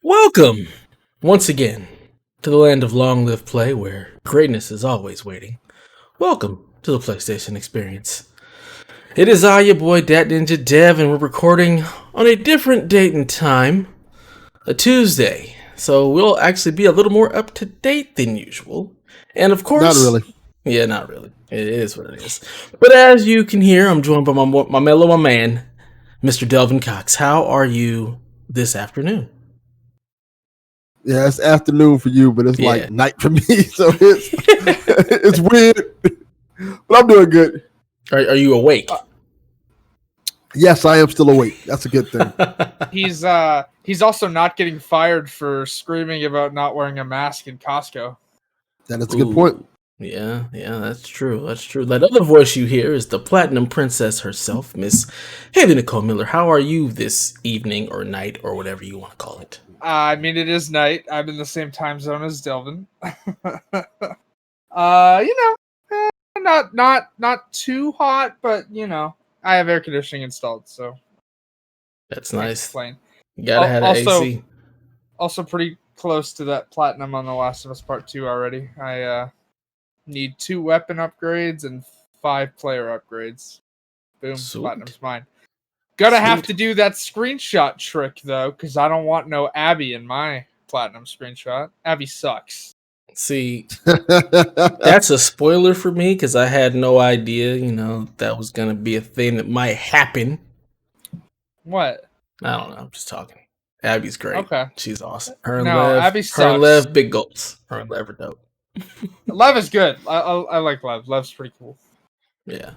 Welcome, once again, to the land of long live play where greatness is always waiting. Welcome to the PlayStation Experience. It is I, your boy, Dat Ninja Dev, and we're recording on a different date and time, a Tuesday. So we'll actually be a little more up to date than usual. And of course... Not really. Yeah, not really. It is what it is. But as you can hear, I'm joined by my man, Mr. Delvin Cox. How are you this afternoon? Yeah, it's afternoon for you, but it's like night for me, so it's it's weird. But I'm doing good. Are you awake? Yes, I am still awake. That's a good thing. He's also not getting fired for screaming about not wearing a mask in Costco. That is a good point. Yeah, that's true. That's true. That other voice you hear is the Platinum Princess herself, Miss Haley Nicole Miller. How are you this evening or night or whatever you want to call it? I mean, it is night. I'm in the same time zone as Delvin. Not too hot, but I have air conditioning installed, so that's nice. Explain. You gotta have an AC. Also, pretty close to that platinum on The Last of Us Part 2 already. I need 2 weapon upgrades and 5 player upgrades. Boom, Sweet. Platinum's mine. Gonna have to do that screenshot trick, though, because I don't want no Abby in my Platinum screenshot. Abby sucks. See, that's a spoiler for me, because I had no idea, that was gonna be a thing that might happen. What? I don't know, I'm just talking. Abby's great. Okay. She's awesome. Her and Abby sucks. Her and Lev, big goals. Her and Lev are dope. Lev is good. I like Lev. Lev's pretty cool. Yeah.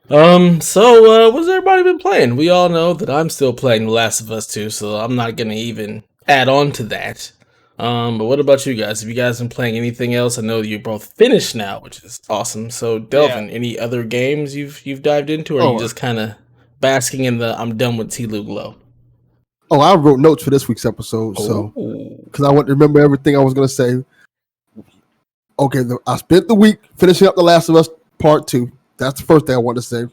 So what's everybody been playing? We all know that I'm still playing The Last of Us 2, so I'm not gonna even add on to that. But what about you guys? Have you guys been playing anything else? I know you're both finished now, which is awesome. So Delvin, any other games you've dived into, or are you just kind of basking in the I'm done with TLOU glow? Oh, I wrote notes for this week's episode, so because I want to remember everything I was gonna say. Okay, I spent the week finishing up The Last of Us Part 2. That's the first thing I want to say.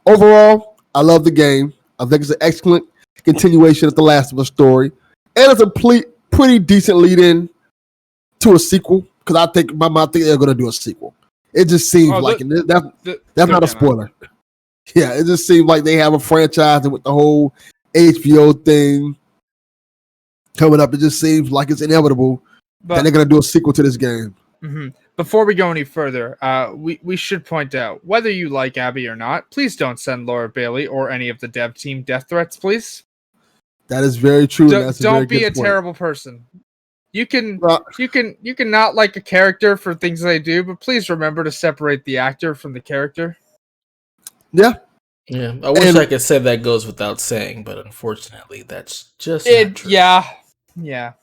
Overall, I love the game. I think it's an excellent continuation of The Last of Us story. And it's a pretty decent lead-in to a sequel, because I think they're going to do a sequel. It just seems that's not a spoiler. Yeah, it just seems like they have a franchise, and with the whole HBO thing coming up, it just seems like it's inevitable that they're going to do a sequel to this game. Mm-hmm. Before we go any further, we should point out, whether you like Abby or not, please don't send Laura Bailey or any of the dev team death threats, please. That is very true. Don't be a terrible person. You can not like a character for things they do, but please remember to separate the actor from the character. Yeah. Yeah. I wish I could say that goes without saying, but unfortunately, that's just not true. Yeah.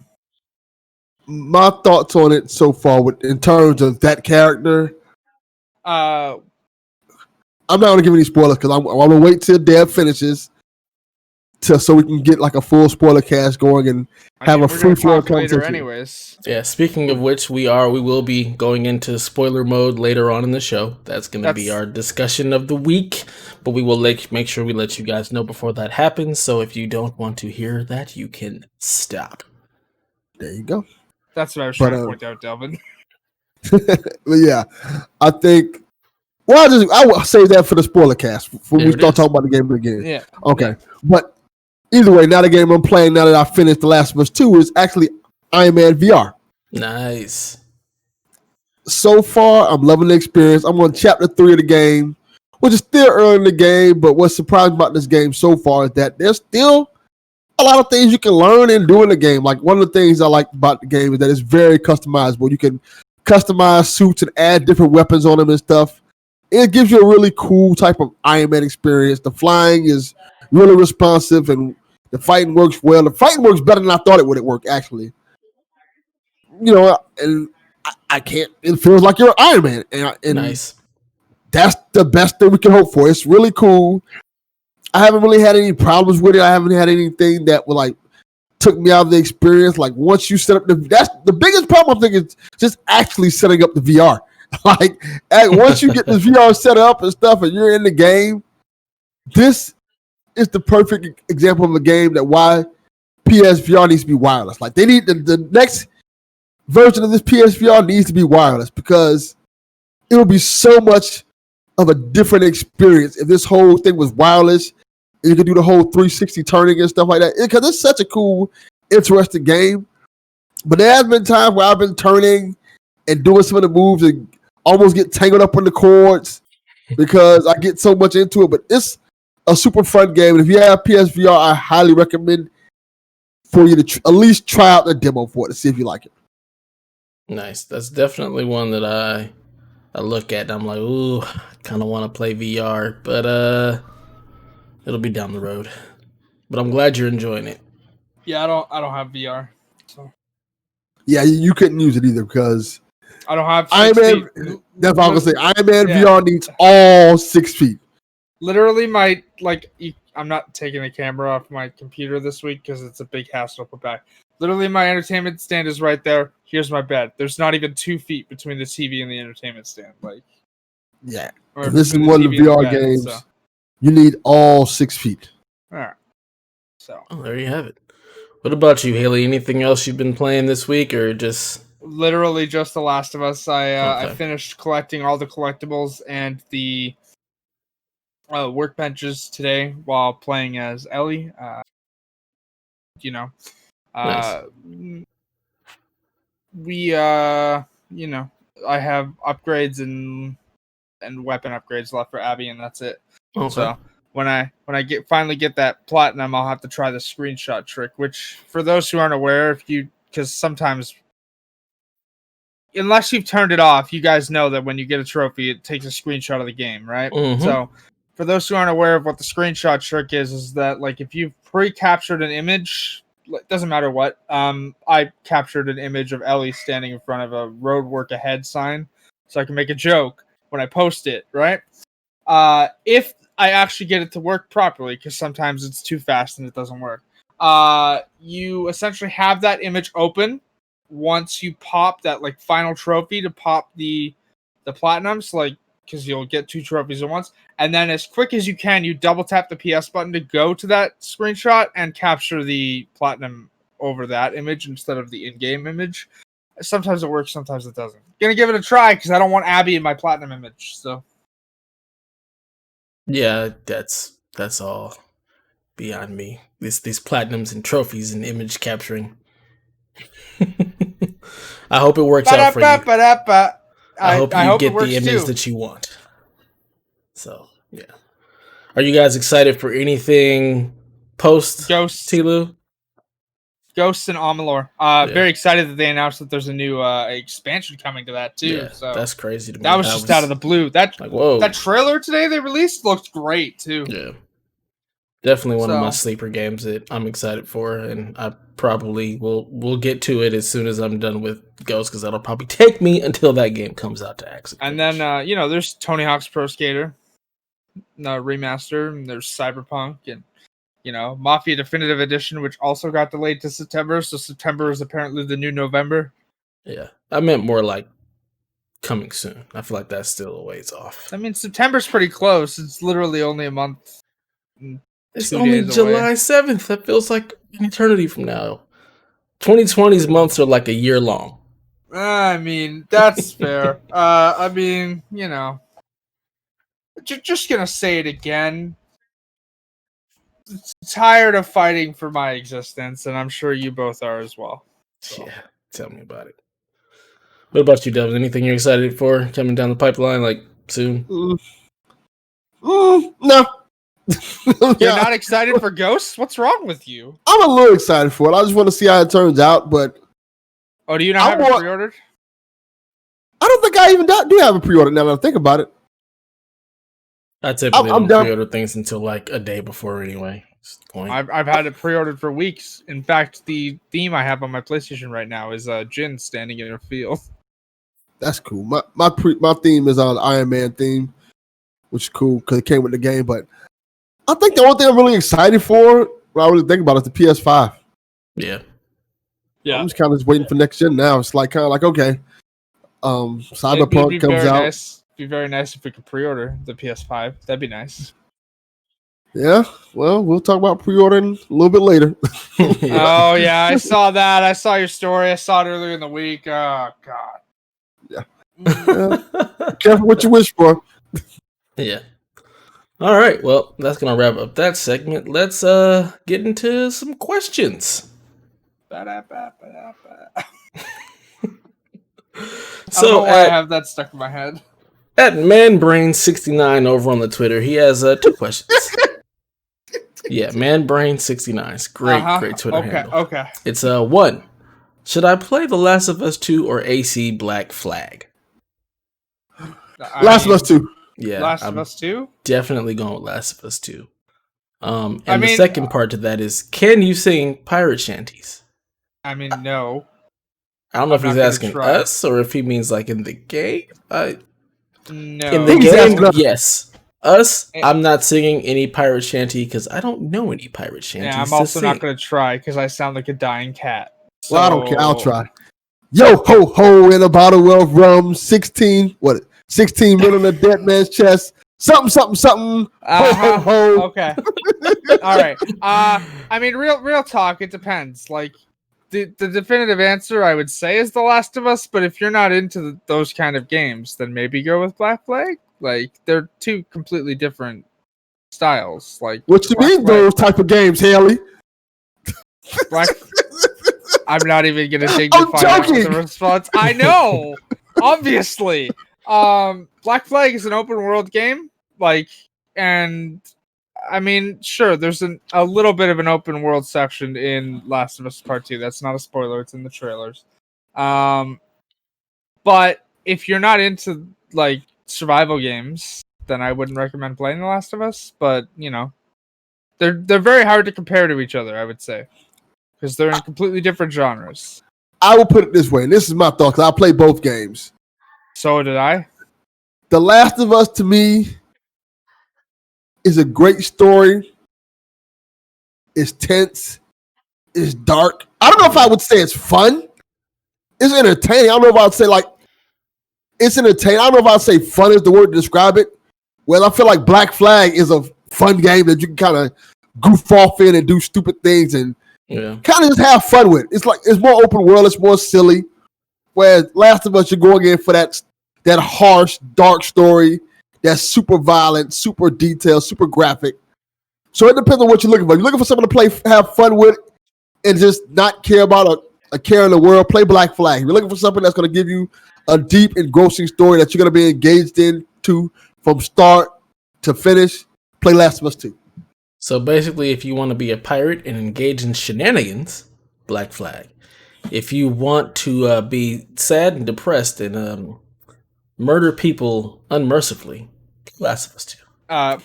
My thoughts on it so far, in terms of that character, I'm not going to give any spoilers because I'm going to wait till Dev finishes so we can get like a full spoiler cast going and have a free flow conversation. Anyways, yeah. Speaking of which, we will be going into spoiler mode later on in the show. That's going to be our discussion of the week, but we will make sure we let you guys know before that happens. So if you don't want to hear that, you can stop. There you go. That's what I was trying to point out, Delvin. But yeah, I think. Well, I will save that for the spoiler cast when we start talking about the game again. Yeah. Okay. But either way, now the game I'm playing now that I finished The Last of Us 2 is actually Iron Man VR. Nice. So far, I'm loving the experience. I'm on chapter 3 of the game, which is still early in the game. But what's surprising about this game so far is that there's still a lot of things you can learn and do in the game. Like, one of the things I like about the game is that it's very customizable. You can customize suits and add different weapons on them and stuff. It gives you a really cool type of Iron Man experience. The flying is really responsive, and the fighting works well. The fighting works better than I thought it would work, actually. And I can't. It feels like you're Iron Man, and nice. That's the best thing we can hope for. It's really cool. I haven't really had any problems with it. I haven't had anything that took me out of the experience. Like, once you set up that's the biggest problem I think is just actually setting up the VR. Like, once you get the VR set up and stuff and you're in the game, this is the perfect example of a game that why PSVR needs to be wireless. Like they need the next version of this PSVR needs to be wireless because it will be so much of a different experience if this whole thing was wireless. And you could do the whole 360 turning and stuff like that because it's such a cool, interesting game. But there has been times where I've been turning and doing some of the moves and almost get tangled up on the cords because I get so much into it. But it's a super fun game. And if you have PSVR, I highly recommend for you to at least try out the demo for it to see if you like it. Nice. That's definitely one that I look at and I'm like, ooh, I kind of want to play VR, but it'll be down the road. But I'm glad you're enjoying it. Yeah, I don't have VR. So. Yeah, you couldn't use it either because I don't have 6 feet. That's what I'm gonna say. Iron Man VR needs all 6 feet. Literally, I'm not taking the camera off my computer this week because it's a big hassle to put back. Literally, my entertainment stand is right there. Here's my bed. There's not even 2 feet between the TV and the entertainment stand. Yeah, if this is one of the VR games. So. You need all 6 feet. All right. So there you have it. What about you, Haley? Anything else you've been playing this week, or just literally just The Last of Us? I finished collecting all the collectibles and the workbenches today while playing as Ellie. Nice. We I have upgrades and weapon upgrades left for Abby, and that's it. Okay. So when I finally get that platinum, I'll have to try the screenshot trick. Which, for those who aren't aware, because sometimes, unless you've turned it off, you guys know that when you get a trophy, it takes a screenshot of the game, right? Mm-hmm. So for those who aren't aware of what the screenshot trick is that if you've pre-captured an image, it doesn't matter what. I captured an image of Ellie standing in front of a road work ahead sign, so I can make a joke when I post it, right? If I actually get it to work properly, because sometimes it's too fast and it doesn't work. You essentially have that image open once you pop that final trophy to pop the platinums, because you'll get 2 trophies at once. And then as quick as you can, you double tap the PS button to go to that screenshot and capture the platinum over that image instead of the in-game image. Sometimes it works, sometimes it doesn't. Gonna give it a try because I don't want Abby in my platinum image. So. Yeah, that's all beyond me. These platinums and trophies and image capturing. I hope it works out for you. I hope you get the image that you want. So, yeah. Are you guys excited for anything post TLOU? Ghosts and Amalur. Very excited that they announced that there's a new expansion coming to that too. Yeah, so that's crazy to me. That was just out of the blue. whoa. That trailer today they released looked great too. Yeah. Definitely one of my sleeper games that I'm excited for, and I probably will get to it as soon as I'm done with Ghost, because that'll probably take me until that game comes out to actually. And then there's Tony Hawk's Pro Skater, remaster, and there's Cyberpunk, and Mafia Definitive Edition, which also got delayed to September. So September is apparently the new November. Yeah, I meant more like coming soon. I feel like that's still a ways off. I mean, September's pretty close. It's literally only a month. It's only July 7th. That feels like an eternity from now. 2020's months are like a year long. I mean, that's fair. I mean, just gonna say it again. Tired of fighting for my existence, and I'm sure you both are as well. So. Yeah, tell me about it. What about you, Devin? Anything you're excited for coming down the pipeline, soon? No. You're not excited for Ghosts? What's wrong with you? I'm a little excited for it. I just want to see how it turns out, but... Oh, do you not have it pre-ordered? I don't think I even do have a pre-order now that I think about it. I typically don't pre-order things until a day before anyway. I've had it pre-ordered for weeks. In fact, the theme I have on my PlayStation right now is Jin standing in a field. That's cool. My theme is on Iron Man theme, which is cool because it came with the game, but I think the only thing I'm really excited for, when I really think about it, is the PS5. Yeah. I'm just kind of waiting for next gen now. It's okay. Cyberpunk comes out. It'd be very nice if we could pre-order the PS5. That'd be nice. Yeah, well, we'll talk about pre-ordering a little bit later. Oh yeah, I saw that. I saw your story. I saw it earlier in the week. Oh god. Yeah. Mm. Careful what you wish for. Yeah. All right. Well, that's gonna wrap up that segment. Let's get into some questions. Ba-da-ba-ba-da-ba. I don't So know why I have that stuck in my head. at manbrain69 over on the Twitter, he has 2 questions. Yeah, manbrain69. It's great Twitter handle. Okay. It's 1. Should I play The Last of Us 2 or AC Black Flag? Last of Us 2. Yeah, Last of Us 2? Definitely going with Last of Us 2. And I the mean, second part to that is, can you sing pirate shanties? I mean, no. I don't know if I'm he's not gonna asking try. us or if he means like in the game. No. In the He's asking game, us. yes. Us, Eh. I'm not singing any pirate shanty because I don't know any pirate shanties. Yeah, I'm also not going to try because I sound like a dying cat. So... Well, I don't care. I'll try. Yo ho ho in a bottle of rum. 16 men on a dead man's chest. Something. Ho ho ho. Okay. All right. I mean, real talk. It depends. Like, the definitive answer I would say is The Last of Us. But if you're not into those kind of games, then maybe go with Black Flag. Like, they're 2 completely different styles. Like, What you Black mean Flag- those type of games, Haley? Black. I'm not even gonna dignify that with a response. I know, obviously. Black Flag is an open world game, like, and I mean, sure, there's a little bit of an open world section in Last of Us Part 2. That's not a spoiler; it's in the trailers. But if you're not into like survival games, then I wouldn't recommend playing The Last of Us. But you know, they're very hard to compare to each other, I would say. Because they're in completely different genres. I will put it this way, and this is my thought, because I play both games. So did I. The Last of Us, to me, is a great story. It's tense. It's dark. I don't know if I would say it's fun. It's entertaining. I don't know if I would say, like, it's entertaining. I don't know if I would say fun is the word to describe it. Well, I feel like Black Flag is a fun game that you can kind of goof off in and do stupid things and kind of just have fun with. It's like it's more open world. It's more silly. Whereas Last of Us, you're going in for that harsh, dark story that's super violent, super detailed, super graphic. So it depends on what you're looking for. If you're looking for something to play, have fun with, and just not care about a care in the world, play Black Flag. If you're looking for something that's going to give you a deep, engrossing story that you're going to be engaged into from start to finish, play Last of Us 2. So basically, if you want to be a pirate and engage in shenanigans, Black Flag. If you want to be sad and depressed and murder people unmercifully, Last of Us 2.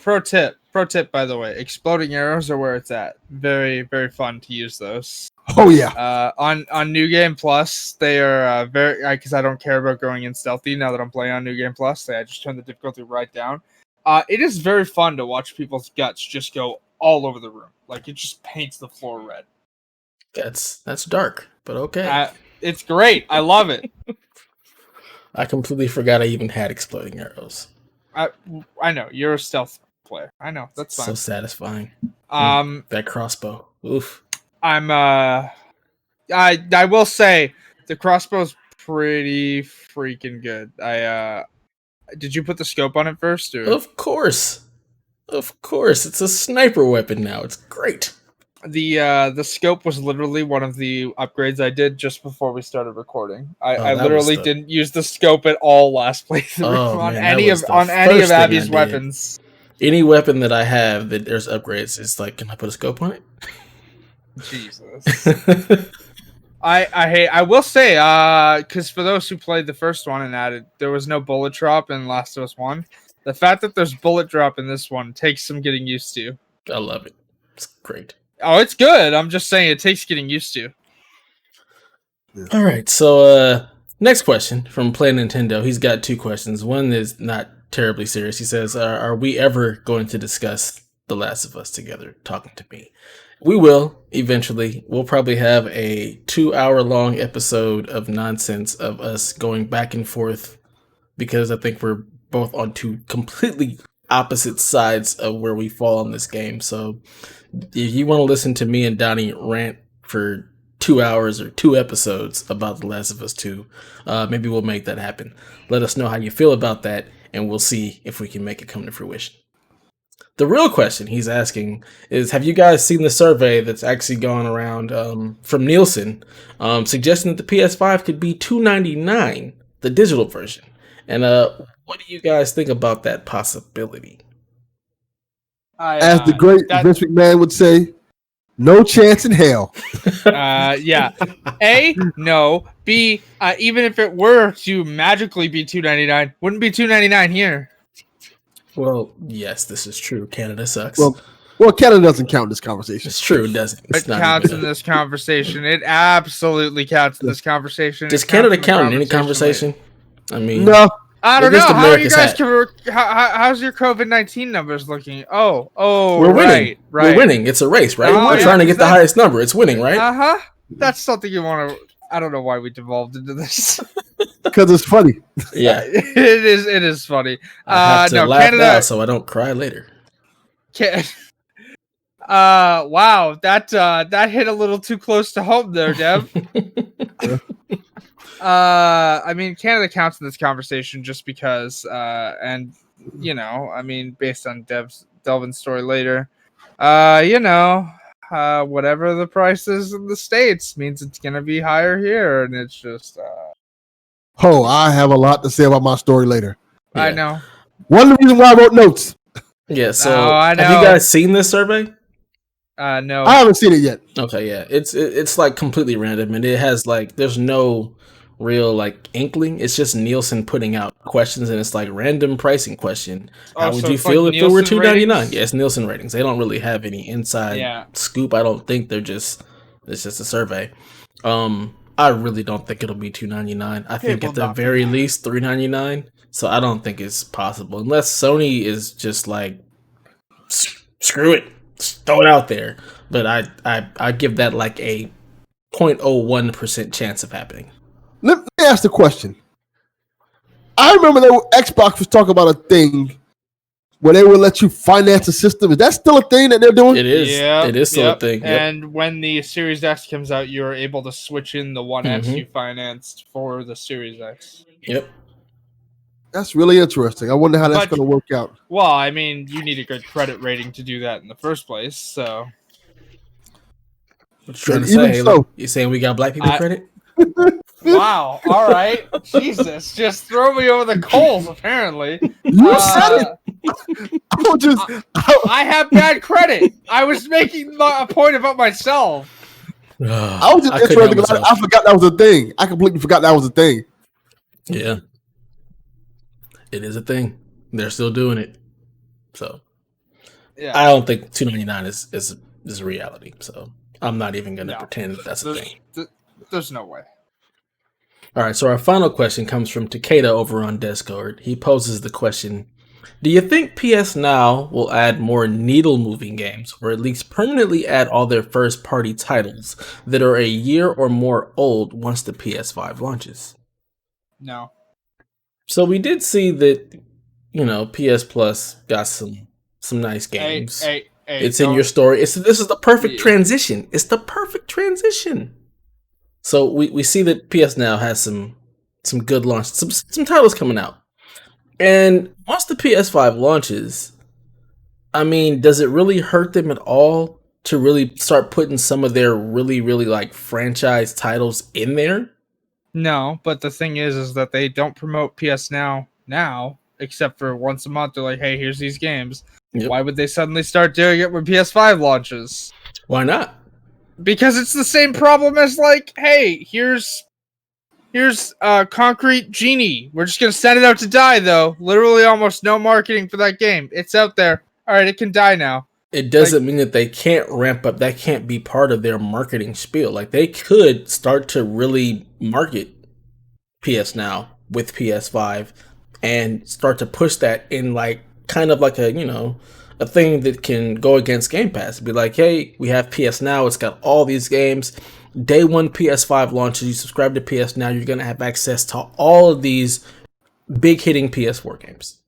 Pro tip, by the way, exploding arrows are where it's at. Very, very fun to use those. Oh yeah. On New Game Plus, they are very, because I don't care about going in stealthy now that I'm playing on New Game Plus. I just turn the difficulty right down. It is very fun to watch people's guts just go all over the room. Like, it just paints the floor red. That's dark, but okay. It's great. I love it. I completely forgot I even had exploding arrows. I know you're a stealth player. I know that's fine. So satisfying. That crossbow. Oof. I will say the crossbow's pretty freaking good. Did you put the scope on it first? Or? Of course. It's a sniper weapon now. It's great. The scope was literally one of the upgrades I did just before we started recording. I literally didn't use the scope at all last playthrough on any of Abby's weapons. Any weapon that I have that there's upgrades, it's like, can I put a scope on it? Jesus. I will say, because for those who played the first one and added, there was no bullet drop in Last of Us 1. The fact that there's bullet drop in this one takes some getting used to. I love it. It's great. Oh, it's good. I'm just saying it takes getting used to. All right. So, next question from Play Nintendo. He's got 2 questions. One is not terribly serious. He says, are we ever going to discuss The Last of Us together, talking to me? We will, eventually. We'll probably have a 2-hour-long episode of nonsense of us going back and forth because I think we're both on 2 completely opposite sides of where we fall on this game. So if you want to listen to me and Donnie rant for 2 hours or 2 episodes about The Last of Us 2, maybe we'll make that happen. Let us know how you feel about that, and we'll see if we can make it come to fruition. The real question he's asking is, have you guys seen the survey that's actually gone around from Nielsen suggesting that the PS5 could be $299, the digital version? And what do you guys think about that possibility? As the great Vince McMahon would say, no chance in hell. Yeah. A, no. B, even if it were to magically be $299, wouldn't be $299 here. Well, yes, this is true. Canada sucks. Well, Canada doesn't count in this conversation. It's true, it doesn't. It counts in this conversation. It absolutely counts in this conversation. Does Canada count in any conversation? I mean, no. I don't know. How are you guys? How's your COVID-19 numbers looking? Oh, we're winning. Right. We're winning. It's a race, right? We're trying to get the highest number. It's winning, right? That's something you want to. I don't know why we devolved into this. Because it's funny. Yeah, it is. It is funny. I have to laugh now so I don't cry later. Wow, that hit a little too close to home there, Dev. I mean, Canada counts in this conversation just because, and you know, I mean, based on Delvin's story later, whatever the price is in the States means it's gonna be higher here, and it's just. I have a lot to say about my story later. Yeah. I know. One of the reasons why I wrote notes. Yeah. So, have you guys seen this survey? No, I haven't seen it yet. Okay, yeah, it's like completely random, and it has like there's no real like inkling. It's just Nielsen putting out questions, and it's like random pricing question. How would you feel if it were $299? Yeah, it's Nielsen ratings. They don't really have any inside scoop. I don't think it's just a survey. I really don't think it'll be $299. I think at the very least $399. So I don't think it's possible unless Sony is just like screw it. Just throw it out there, but I give that like a 0.01% chance of happening. Let me ask the question. I remember that Xbox was talking about a thing where they would let you finance a system. Is that still a thing that they're doing? It is. Yeah, it is still a thing. Yep. And when the Series X comes out, you are able to switch in the One X you financed for the Series X. Yep. That's really interesting. I wonder how that's going to work out. Well, I mean, you need a good credit rating to do that in the first place, so. What you trying to say? So, you saying we got black people credit? Wow. All right. Jesus. Just throw me over the coals, apparently. You said it. I have bad credit. I was making a point about myself. I was just interested because I forgot that was a thing. I completely forgot that was a thing. Yeah. It is a thing. They're still doing it. So yeah. I don't think $299 is a reality. So I'm not even going to pretend that's a thing. There's no way. All right. So our final question comes from Takeda over on Discord. He poses the question, do you think PS Now will add more needle-moving games or at least permanently add all their first-party titles that are a year or more old once the PS5 launches? No. So we did see that, PS Plus got some nice games. It's in your story. This is the perfect transition. It's the perfect transition. So we see that PS Now has some good launch, some titles coming out. And once the PS5 launches, I mean, does it really hurt them at all to really start putting some of their really, really like franchise titles in there? No, but the thing is that they don't promote PS Now except for once a month. They're like, hey, here's these games. Yep. Why would they suddenly start doing it when PS5 launches? Why not? Because it's the same problem as like, hey, here's Concrete Genie. We're just gonna send it out to die though. Literally almost no marketing for that game. It's out there. All right, it can die now. It doesn't mean that they can't ramp up. That can't be part of their marketing spiel. Like they could start to really market PS Now with PS5 and start to push that in like kind of like a thing that can go against Game Pass. Be like, hey, we have PS Now. It's got all these games. Day one PS5 launches. You subscribe to PS Now. You're gonna have access to all of these big hitting PS4 games.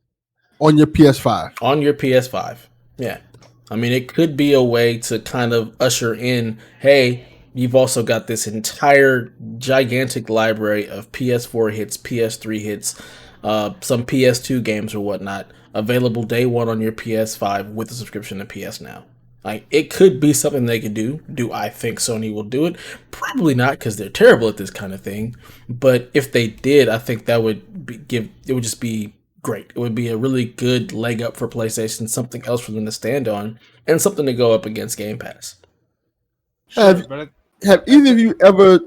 on your PS5. On your PS5. Yeah. I mean, it could be a way to kind of usher in, hey, you've also got this entire gigantic library of PS4 hits, PS3 hits, some PS2 games or whatnot, available day one on your PS5 with a subscription to PS Now. Like, it could be something they could do. Do I think Sony will do it? Probably not, because they're terrible at this kind of thing. But if they did, I think that would it would just be great. It would be a really good leg up for PlayStation, something else for them to stand on, and something to go up against Game Pass. Sure, Have either of you ever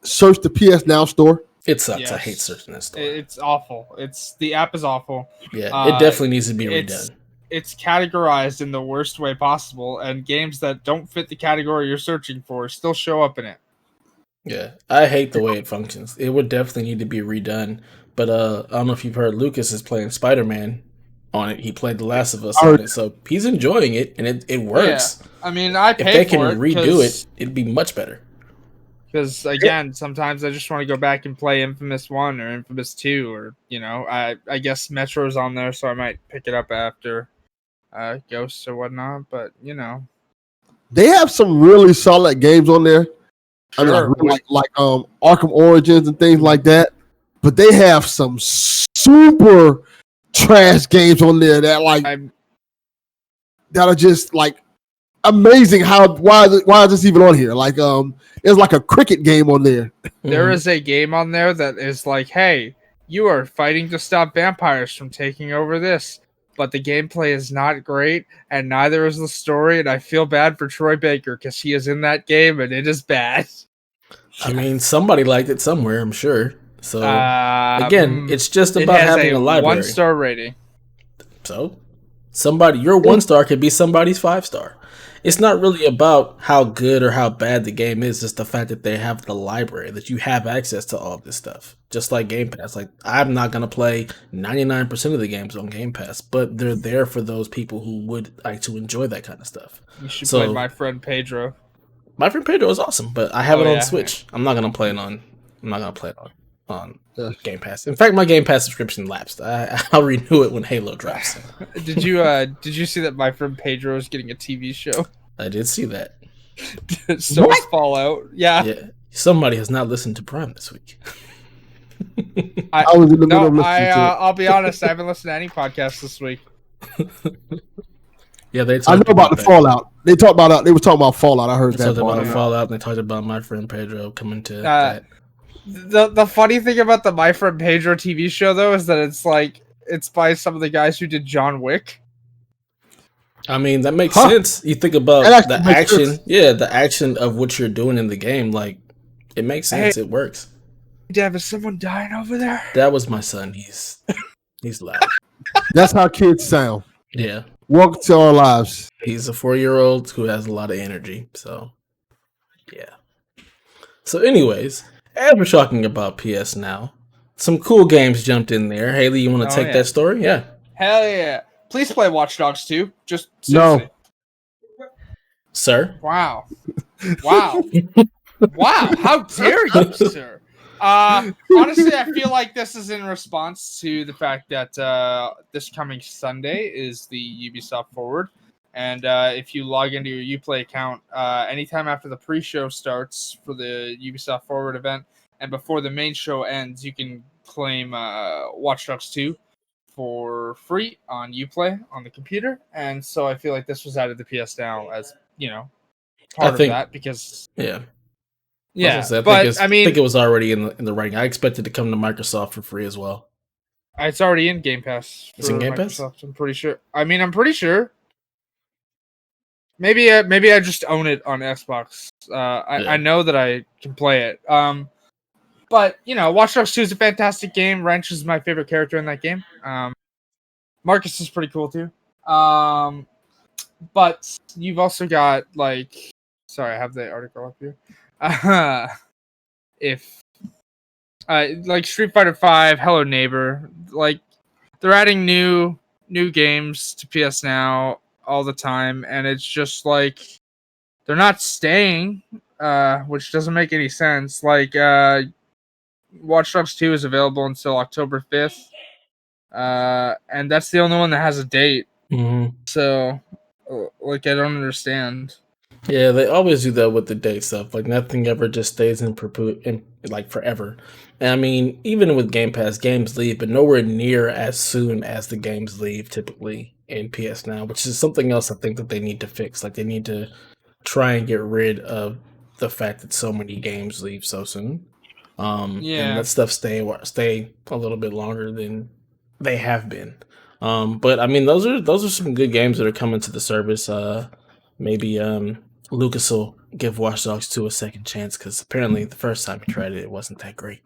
searched the PS Now store? It sucks. Yes. I hate searching that store. It's awful. The app is awful. Yeah, it definitely needs to be redone. It's categorized in the worst way possible, and games that don't fit the category you're searching for still show up in it. Yeah, I hate the way it functions. It would definitely need to be redone. But I don't know if you've heard, Lucas is playing Spider-Man on it. He played The Last of Us on it, so he's enjoying it, and it works. Yeah. I mean, I pay for it. If they can redo it, it'd be much better. Because, again, sometimes I just want to go back and play Infamous 1 or Infamous 2, or, I guess Metro's on there, so I might pick it up after Ghosts or whatnot, but, They have some really solid games on there. Sure. I mean, like Arkham Origins and things like that. But they have some super trash games on there that that are just like amazing. Why is this even on here? Like there's like a cricket game on there. There is a game on there that is like, hey, you are fighting to stop vampires from taking over this, but the gameplay is not great, and neither is the story, and I feel bad for Troy Baker because he is in that game, and it is bad. I mean, somebody liked it somewhere, I'm sure. So, again, it's just about having a library. 1-star rating. So, your 1-star could be somebody's 5-star. It's not really about how good or how bad the game is, just the fact that they have the library, that you have access to all of this stuff. Just like Game Pass. Like, I'm not going to play 99% of the games on Game Pass, but they're there for those people who would like to enjoy that kind of stuff. You should play My Friend Pedro. My Friend Pedro is awesome, but I have it on Switch. I'm not going to play it on Game Pass. In fact, my Game Pass subscription lapsed. I'll renew it when Halo drops. Did you see that My Friend Pedro is getting a TV show? I did see that. So is Fallout. Yeah. Somebody has not listened to Prime this week. I was in the middle of listening to it. I'll be honest, I haven't listened to any podcasts this week. Yeah, I know about the Fallout. They were talking about Fallout. I heard they that. Talked about Fallout. And they talked about My Friend Pedro coming to that. The funny thing about the My Friend Pedro TV show, though, is that it's by some of the guys who did John Wick. I mean, that makes sense. You think about the action. Sense. Yeah, the action of what you're doing in the game. Like, it makes sense. It works. Dad, is someone dying over there? That was my son. He's loud. That's how kids sound. Yeah. Welcome to our lives. He's a 4-year-old who has a lot of energy. So, yeah. So, anyways, as we're talking about PS Now, some cool games jumped in there. Haley, you want to take that story? Yeah. Hell yeah. Please play Watch Dogs 2. Just seriously. No. Sir? Wow. Wow. How dare you, sir? Honestly, I feel like this is in response to the fact that this coming Sunday is the Ubisoft Forward. And if you log into your Uplay account, anytime after the pre-show starts for the Ubisoft Forward event and before the main show ends, you can claim Watch Dogs 2 for free on Uplay on the computer. And so I feel like this was added to PS Now as, part of that because... Yeah, I think it was already in the writing. I expected to come to Microsoft for free as well. It's already in Game Pass. It's in Game Microsoft, Pass? I'm pretty sure. I'm pretty sure. Maybe I just own it on Xbox. I know that I can play it. But Watch Dogs 2 is a fantastic game. Wrench is my favorite character in that game. Marcus is pretty cool too. But you've also got sorry, I have the article up here. If Street Fighter 5, Hello Neighbor, they're adding new games to PS Now all the time, and it's just they're not staying, which doesn't make any sense. Watch Dogs 2 is available until October 5th. and that's the only one that has a date. Mm-hmm. So, like, I don't understand. Yeah, they always do that with the date stuff. Like nothing ever just stays in like forever. And I mean, even with Game Pass, games leave, but nowhere near as soon as the games leave typically in PS Now, which is something else I think that they need to fix. Like they need to try and get rid of the fact that so many games leave so soon. And let stuff stay a little bit longer than they have been. But I mean, those are some good games that are coming to the service. Maybe Lucas will give Watch Dogs 2 a second chance because apparently the first time he tried it, it wasn't that great.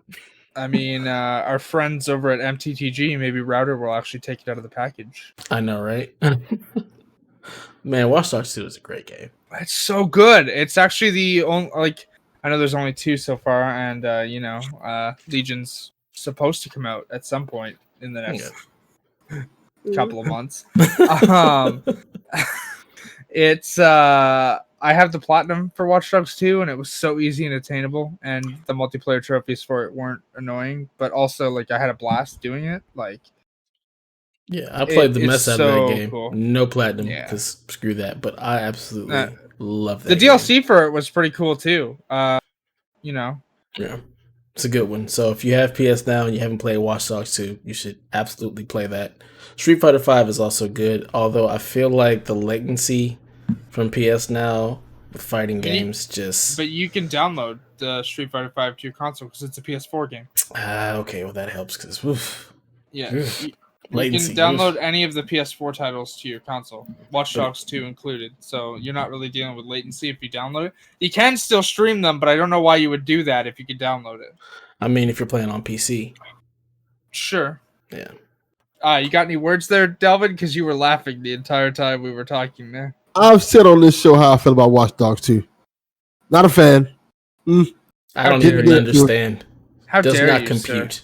I mean, our friends over at MTTG, maybe Router will actually take it out of the package. I know, right? Man, Watch Dogs 2 is a great game. It's so good. It's actually the only, like, I know there's only 2 so far, and Legion's supposed to come out at some point in the next couple of months. It's I have the platinum for Watch Dogs 2, and it was so easy and attainable, and the multiplayer trophies for it weren't annoying, but also like I had a blast doing it. Like, yeah, I played the mess out of that game. Cool. No platinum because screw that, but I absolutely love that. The DLC for it was pretty cool too. Yeah, it's a good one. So if you have PS Now and you haven't played Watch Dogs 2, you should absolutely play that. Street Fighter 5 is also good, although I feel like the latency from PS Now with fighting games But you can download the Street Fighter 5 to your console because it's a PS4 game. Okay, well that helps because latency. You can download any of the PS4 titles to your console, Watch Dogs 2 included. So you're not really dealing with latency if you download it. You can still stream them, but I don't know why you would do that if you could download it. I mean, if you're playing on PC. Sure. Yeah. You got any words there, Delvin? Because you were laughing the entire time we were talking there. I've said on this show how I feel about Watch Dogs 2. Not a fan. I don't even understand. How Does dare not you, compute. sir?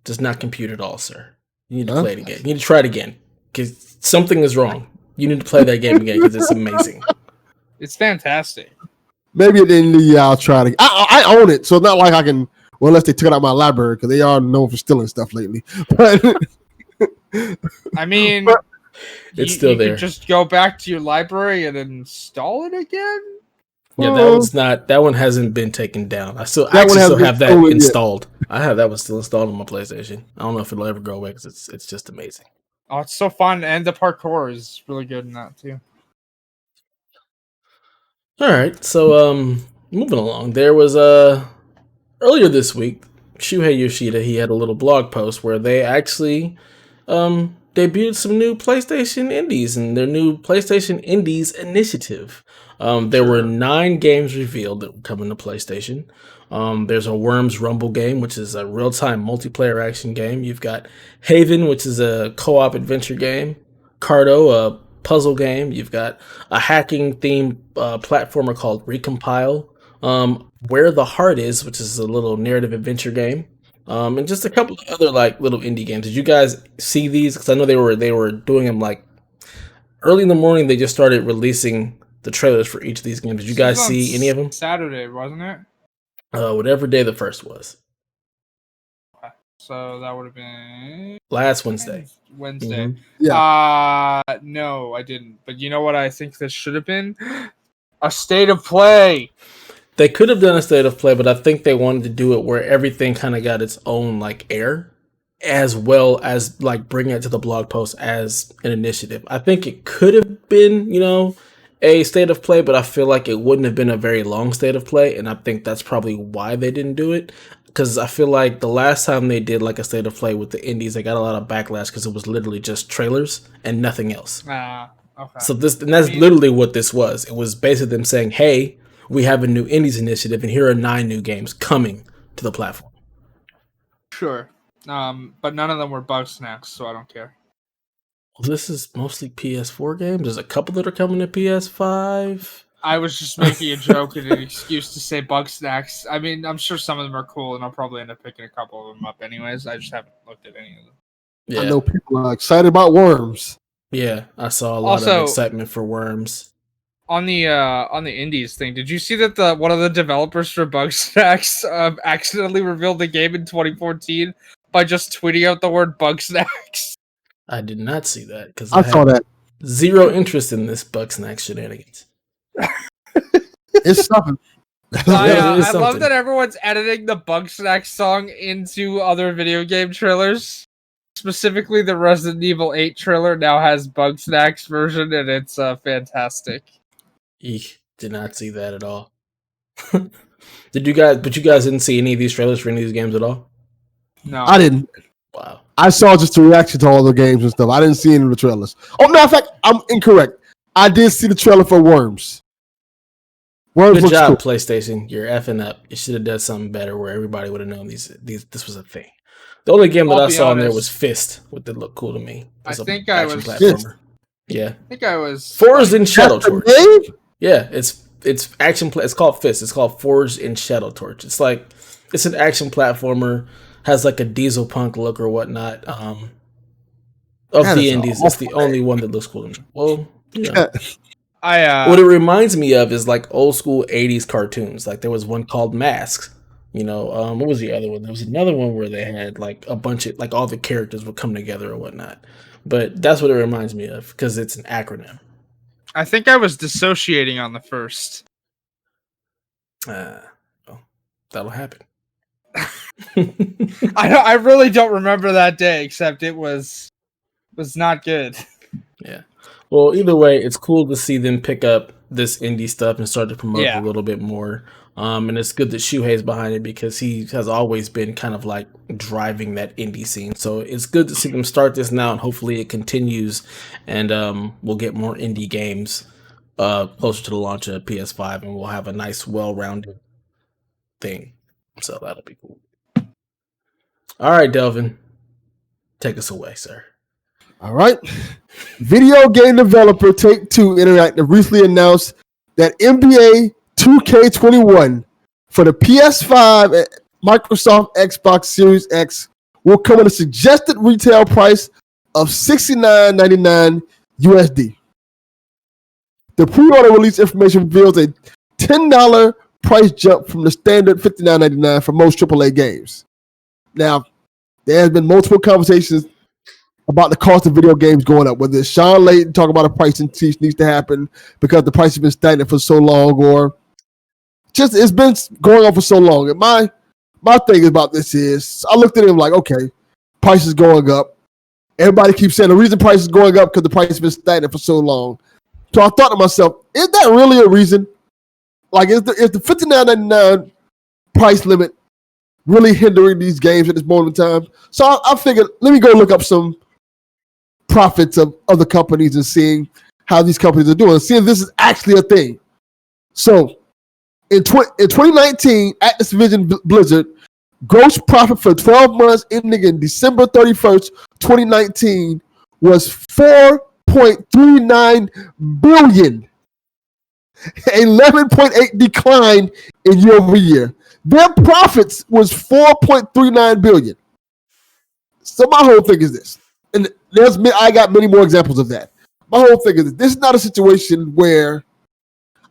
Does not compute at all, sir. You need to play it again. You need to try it again because something is wrong. You need to play that game again because it's amazing. It's fantastic. Maybe at the end of the year I'll try it again. I own it, so it's not like I can. Well, unless they took it out of my library because they are known for stealing stuff lately. But I mean, it's still there. Could just go back to your library and install it again. Yeah, that one's not. That one hasn't been taken down. I still have that installed. I have that one still installed on my PlayStation. I don't know if it'll ever go away because it's just amazing. Oh, it's so fun, and the parkour is really good in that too. All right, so moving along, there was earlier this week, Shuhei Yoshida, he had a little blog post where they actually debuted some new PlayStation Indies and their new PlayStation Indies initiative. There were 9 games revealed that were coming to PlayStation. There's a Worms Rumble game, which is a real-time multiplayer action game. You've got Haven, which is a co-op adventure game. Cardo, a puzzle game. You've got a hacking-themed platformer called Recompile. Where the Heart Is, which is a little narrative adventure game. And just a couple of other like little indie games. Did you guys see these? Because I know they were doing them like early in the morning. They just started releasing the trailers for each of these games. Did you guys see any of them? Saturday, wasn't it? Whatever day the first was. So that would have been last Wednesday. Wednesday. Mm-hmm. Yeah. No, I didn't. But you know what I think this should have been? A state of play. They could have done a state of play, but I think they wanted to do it where everything kind of got its own like air, as well as like bring it to the blog post as an initiative. I think it could have been, a state of play, but I feel like it wouldn't have been a very long state of play, and I think that's probably why they didn't do it. Because I feel like the last time they did like a state of play with the indies, they got a lot of backlash because it was literally just trailers and nothing else. Okay. So that's literally what this was. It was basically them saying, "Hey, we have a new indies initiative, and here are 9 new games coming to the platform." Sure. But none of them were bug snacks, so I don't care. Well, this is mostly PS4 games. There's a couple that are coming to PS5. I was just making a joke and an excuse to say bug snacks. I mean, I'm sure some of them are cool, and I'll probably end up picking a couple of them up anyways. I just haven't looked at any of them. Yeah. I know people are excited about Worms. Yeah, I saw a lot of excitement for Worms. On the indies thing, did you see that one of the developers for Bugsnax accidentally revealed the game in 2014 by just tweeting out the word bug snacks? I did not see that because I saw that. Zero interest in this bug snack shenanigans. It's something. I love that everyone's editing the bug snack song into other video game trailers. Specifically, the Resident Evil 8 trailer now has bug snacks version, and it's fantastic. Eek, did not see that at all. Did you guys? But you guys didn't see any of these trailers for any of these games at all? No, I didn't. Wow. I saw just the reaction to all the games and stuff. I didn't see any of the trailers. Oh, matter of fact, I'm incorrect. I did see the trailer for Worms. Worms Good looks job, cool. PlayStation. You're effing up. You should have done something better where everybody would have known this was a thing. The only game that I saw on there was Fist, which did look cool to me. I think I was platformer. Yeah, I think I was Forged in Shadow That's the Torch. game? Yeah, it's action. It's called Fist. It's called Forged in Shadow Torch. It's an action platformer. Has like a diesel punk look or whatnot. Of the indies, it's the only one that looks cool to me. Well, yeah. What it reminds me of is like old school 80s cartoons. Like there was one called Masks. What was the other one? There was another one where they had like a bunch of like all the characters would come together or whatnot. But that's what it reminds me of because it's an acronym. I think I was dissociating on the first. Well, that'll happen. I really don't remember that day, except it was not good. Yeah. Well, either way, it's cool to see them pick up this indie stuff and start to promote it a little bit more. And it's good that Shuhei's behind it because he has always been kind of like driving that indie scene. So it's good to see them start this now, and hopefully it continues, and we'll get more indie games closer to the launch of PS5, and we'll have a nice, well-rounded thing. So that'll be cool. All right, Delvin, take us away, sir. All right. Video game developer Take-Two Interactive recently announced that NBA 2K21 for the PS5 and Microsoft Xbox Series X will come at a suggested retail price of $69.99 USD. The pre-order release information reveals a $10 price jump from the standard $59.99 for most AAA games. Now, there has been multiple conversations about the cost of video games going up, whether it's Sean Layton talking about a price increase needs to happen because the price has been stagnant for so long, or just it's been going on for so long. And my thing about this is, I looked at him like, okay, price is going up. Everybody keeps saying the reason price is going up because the price has been stagnant for so long. So I thought to myself, is that really a reason? Like, is the $59.99 price limit really hindering these games at this moment in time? So I figured, let me go look up some profits of other companies and seeing how these companies are doing, seeing if this is actually a thing. So in 2019, Activision Blizzard gross profit for 12 months ending in December 31st, 2019 was $4.39 billion, 11.8 decline in year over year. Their profits was $4.39 billion. So my whole thing is this, and I got many more examples of that. My whole thing is this is not a situation where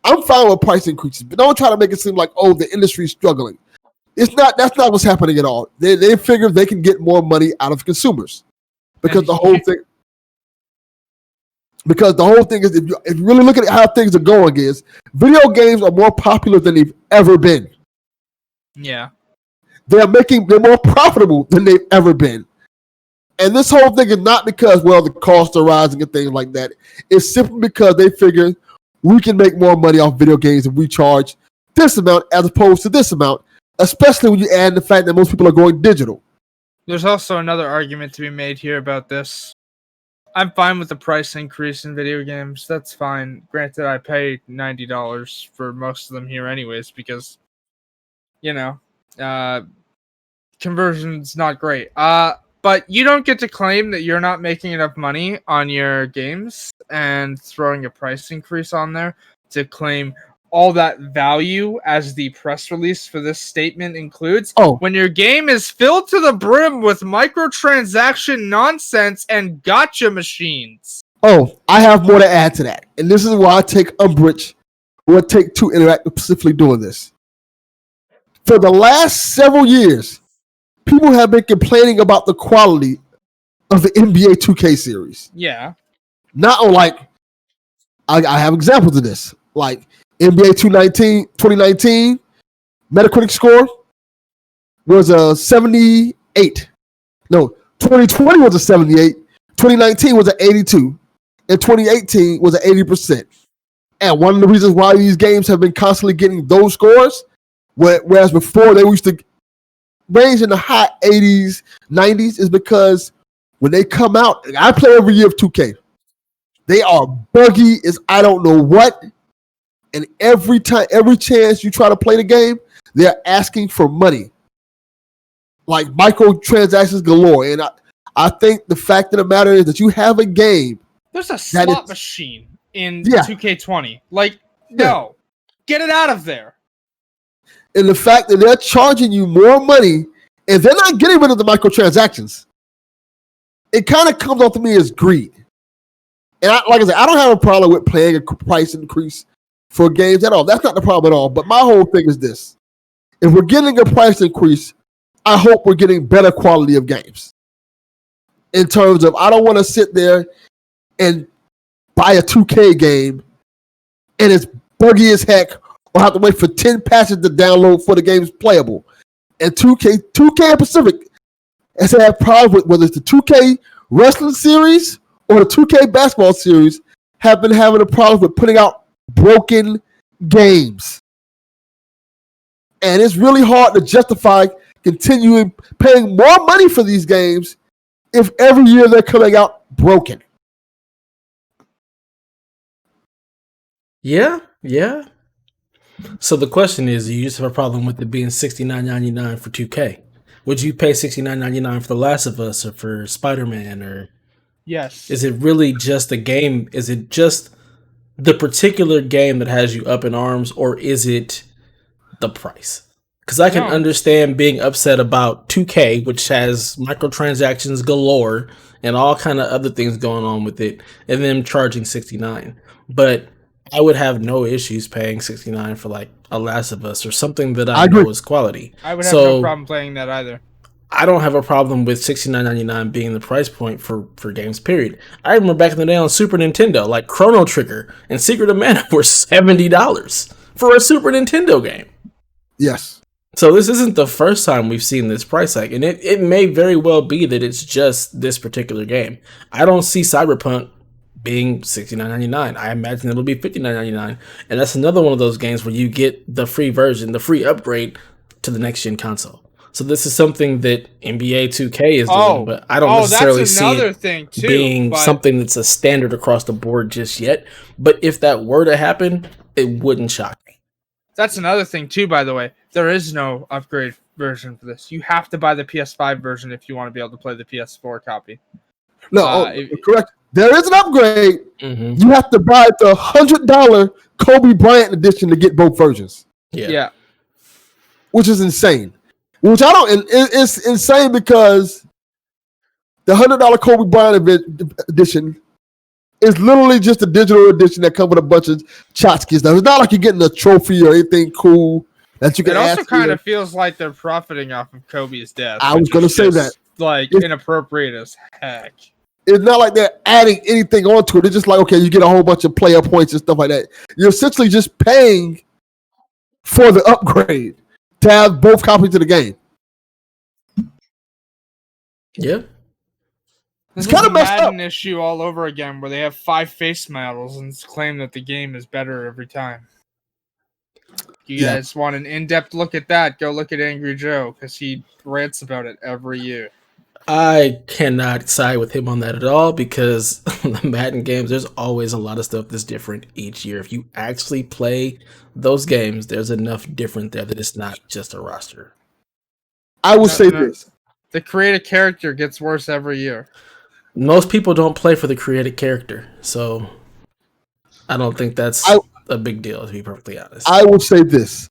I'm fine with price increases, but don't try to make it seem like, oh, the industry is struggling. It's not. That's not what's happening at all. They figure they can get more money out of consumers because the whole thing. Because the whole thing is, if you really look at how things are going, is video games are more popular than they've ever been. Yeah, they're more profitable than they've ever been. And this whole thing is not because, well, the costs are rising and things like that. It's simply because they figure we can make more money off video games if we charge this amount as opposed to this amount, especially when you add the fact that most people are going digital. There's also another argument to be made here about this. I'm fine with the price increase in video games. That's fine. Granted, I pay $90 for most of them here anyways because, conversion's not great. But you don't get to claim that you're not making enough money on your games and throwing a price increase on there to claim all that value as the press release for this statement includes. When your game is filled to the brim with microtransaction nonsense and gotcha machines. I have more to add to that. And this is why I take umbrage with Take-Two Interactive specifically doing this. For the last several years, people have been complaining about the quality of the NBA 2K series. Yeah. Not on I have examples of this. Like NBA 2019 Metacritic score was a 78. No, 2020 was a 78. 2019 was an 82. And 2018 was an 80%. And one of the reasons why these games have been constantly getting those scores, whereas before they used to range in the high 80s, 90s, is because when they come out, I play every year of 2K. They are buggy as I don't know what. And every chance you try to play the game, they're asking for money. Like microtransactions galore. And I think the fact of the matter is that you have a game. There's a slot machine in 2K20. Like, no. Get it out of there. And the fact that they're charging you more money and they're not getting rid of the microtransactions, it kind of comes off to me as greed. And like I said, I don't have a problem with paying a price increase for games at all. That's not the problem at all. But my whole thing is this. If we're getting a price increase, I hope we're getting better quality of games. In terms of, I don't want to sit there and buy a 2K game and it's buggy as heck or have to wait for 10 patches to download for the game's playable. And 2K and Pacific has had problems with whether it's the 2K wrestling series or the 2K basketball series have been having a problem with putting out broken games. And it's really hard to justify continuing paying more money for these games if every year they're coming out broken. Yeah. So the question is, you just have a problem with it being $69.99 for 2K. Would you pay $69.99 for The Last of Us or for Spider-Man? Or yes, is it really just a game? Is it just the particular game that has you up in arms, or is it the price? Because I can understand being upset about 2K, which has microtransactions galore and all kind of other things going on with it, and them charging $69. But I would have no issues paying $69 for like a Last of Us or something that I know is quality. I would have no problem playing that either. I don't have a problem with $69.99 being the price point for games, period. I remember back in the day on Super Nintendo, like Chrono Trigger and Secret of Mana were $70 for a Super Nintendo game. Yes. So this isn't the first time we've seen this price hike, and it may very well be that it's just this particular game. I don't see Cyberpunk being $69.99. I imagine it'll be $59.99, and that's another one of those games where you get the free version, the free upgrade to the next gen console. So this is something that NBA 2K is doing, but I don't necessarily see it being something that's a standard across the board just yet. But if that were to happen, it wouldn't shock me. That's another thing too, by the way. There is no upgrade version for this. You have to buy the PS5 version if you want to be able to play the PS4 copy. No, correct. There is an upgrade. Mm-hmm. You have to buy the $100 Kobe Bryant edition to get both versions. Yeah. Which is insane. Which I don't. It's insane because the $100 Kobe Bryant edition is literally just a digital edition that comes with a bunch of tchotchkes. Now, it's not like you're getting a trophy or anything cool that you can. It also kind of feels like they're profiting off of Kobe's death. I was going to say that. Like inappropriate as heck. It's not like they're adding anything onto it. It's just like, okay, you get a whole bunch of player points and stuff like that. You're essentially just paying for the upgrade to have both copies of the game. Yeah. It's kind of messed up. An issue all over again where they have 5 face models and claim that the game is better every time. You guys want an in-depth look at that? Go look at Angry Joe because he rants about it every year. I cannot side with him on that at all because the Madden games, there's always a lot of stuff that's different each year. If you actually play those games, there's enough different there that it's not just a roster. I will say this. The creative character gets worse every year. Most people don't play for the creative character, so I don't think that's a big deal, to be perfectly honest. I will say this.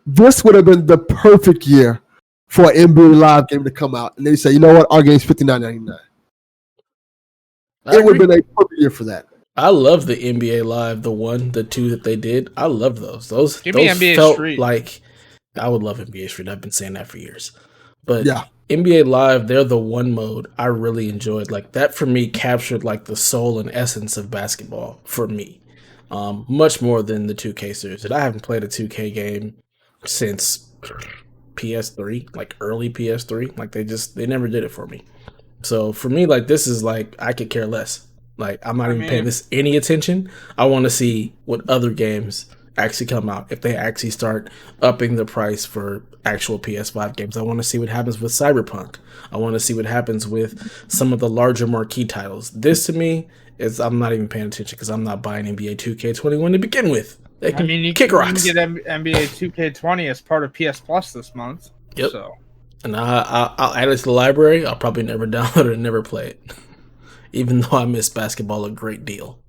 This would have been the perfect year for an NBA Live game to come out. And they say, you know what? Our game's $59.99. It would have been a perfect year for that. I love the NBA Live, the 1, the 2 that they did. I love those. Those Give me NBA felt Street. Like I would love NBA Street. I've been saying that for years. But Yeah. NBA Live, they're the one mode I really enjoyed. Like that for me captured like the soul and essence of basketball for me. Much more than the 2K series. And I haven't played a 2K game since PS3, like early PS3. Like they never did it for me. So for me, like this is like I could care less. Like I'm not I even paying mean, this any attention. I want to see what other games actually come out. If they actually start upping the price for actual PS5 games, I want to see what happens with Cyberpunk. I want to see what happens with some of the larger marquee titles. This to me is I'm not even paying attention because I'm not buying NBA 2K21 to begin with. They can you kick can rocks. get NBA 2K20 as part of PS Plus this month. Yep. So, And I'll add it to the library. I'll probably never download it and never play it. Even though I miss basketball a great deal.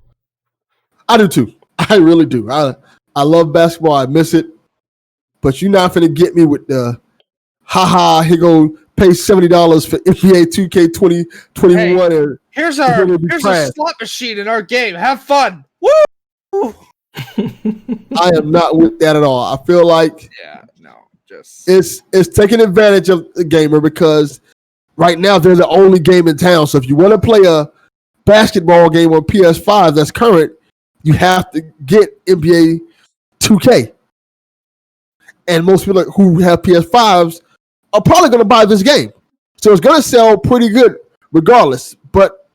I do too. I really do. I love basketball. I miss it. But you're not finna get me with the here go pay $70 for NBA 2K 2021 and here's a slot machine in our game. Have fun. Woo! I am not with that at all. I feel like it's taking advantage of the gamer because right now they're the only game in town. So if you want to play a basketball game on PS5 that's current, you have to get NBA 2K. And most people who have PS5s are probably going to buy this game. So it's going to sell pretty good regardless. But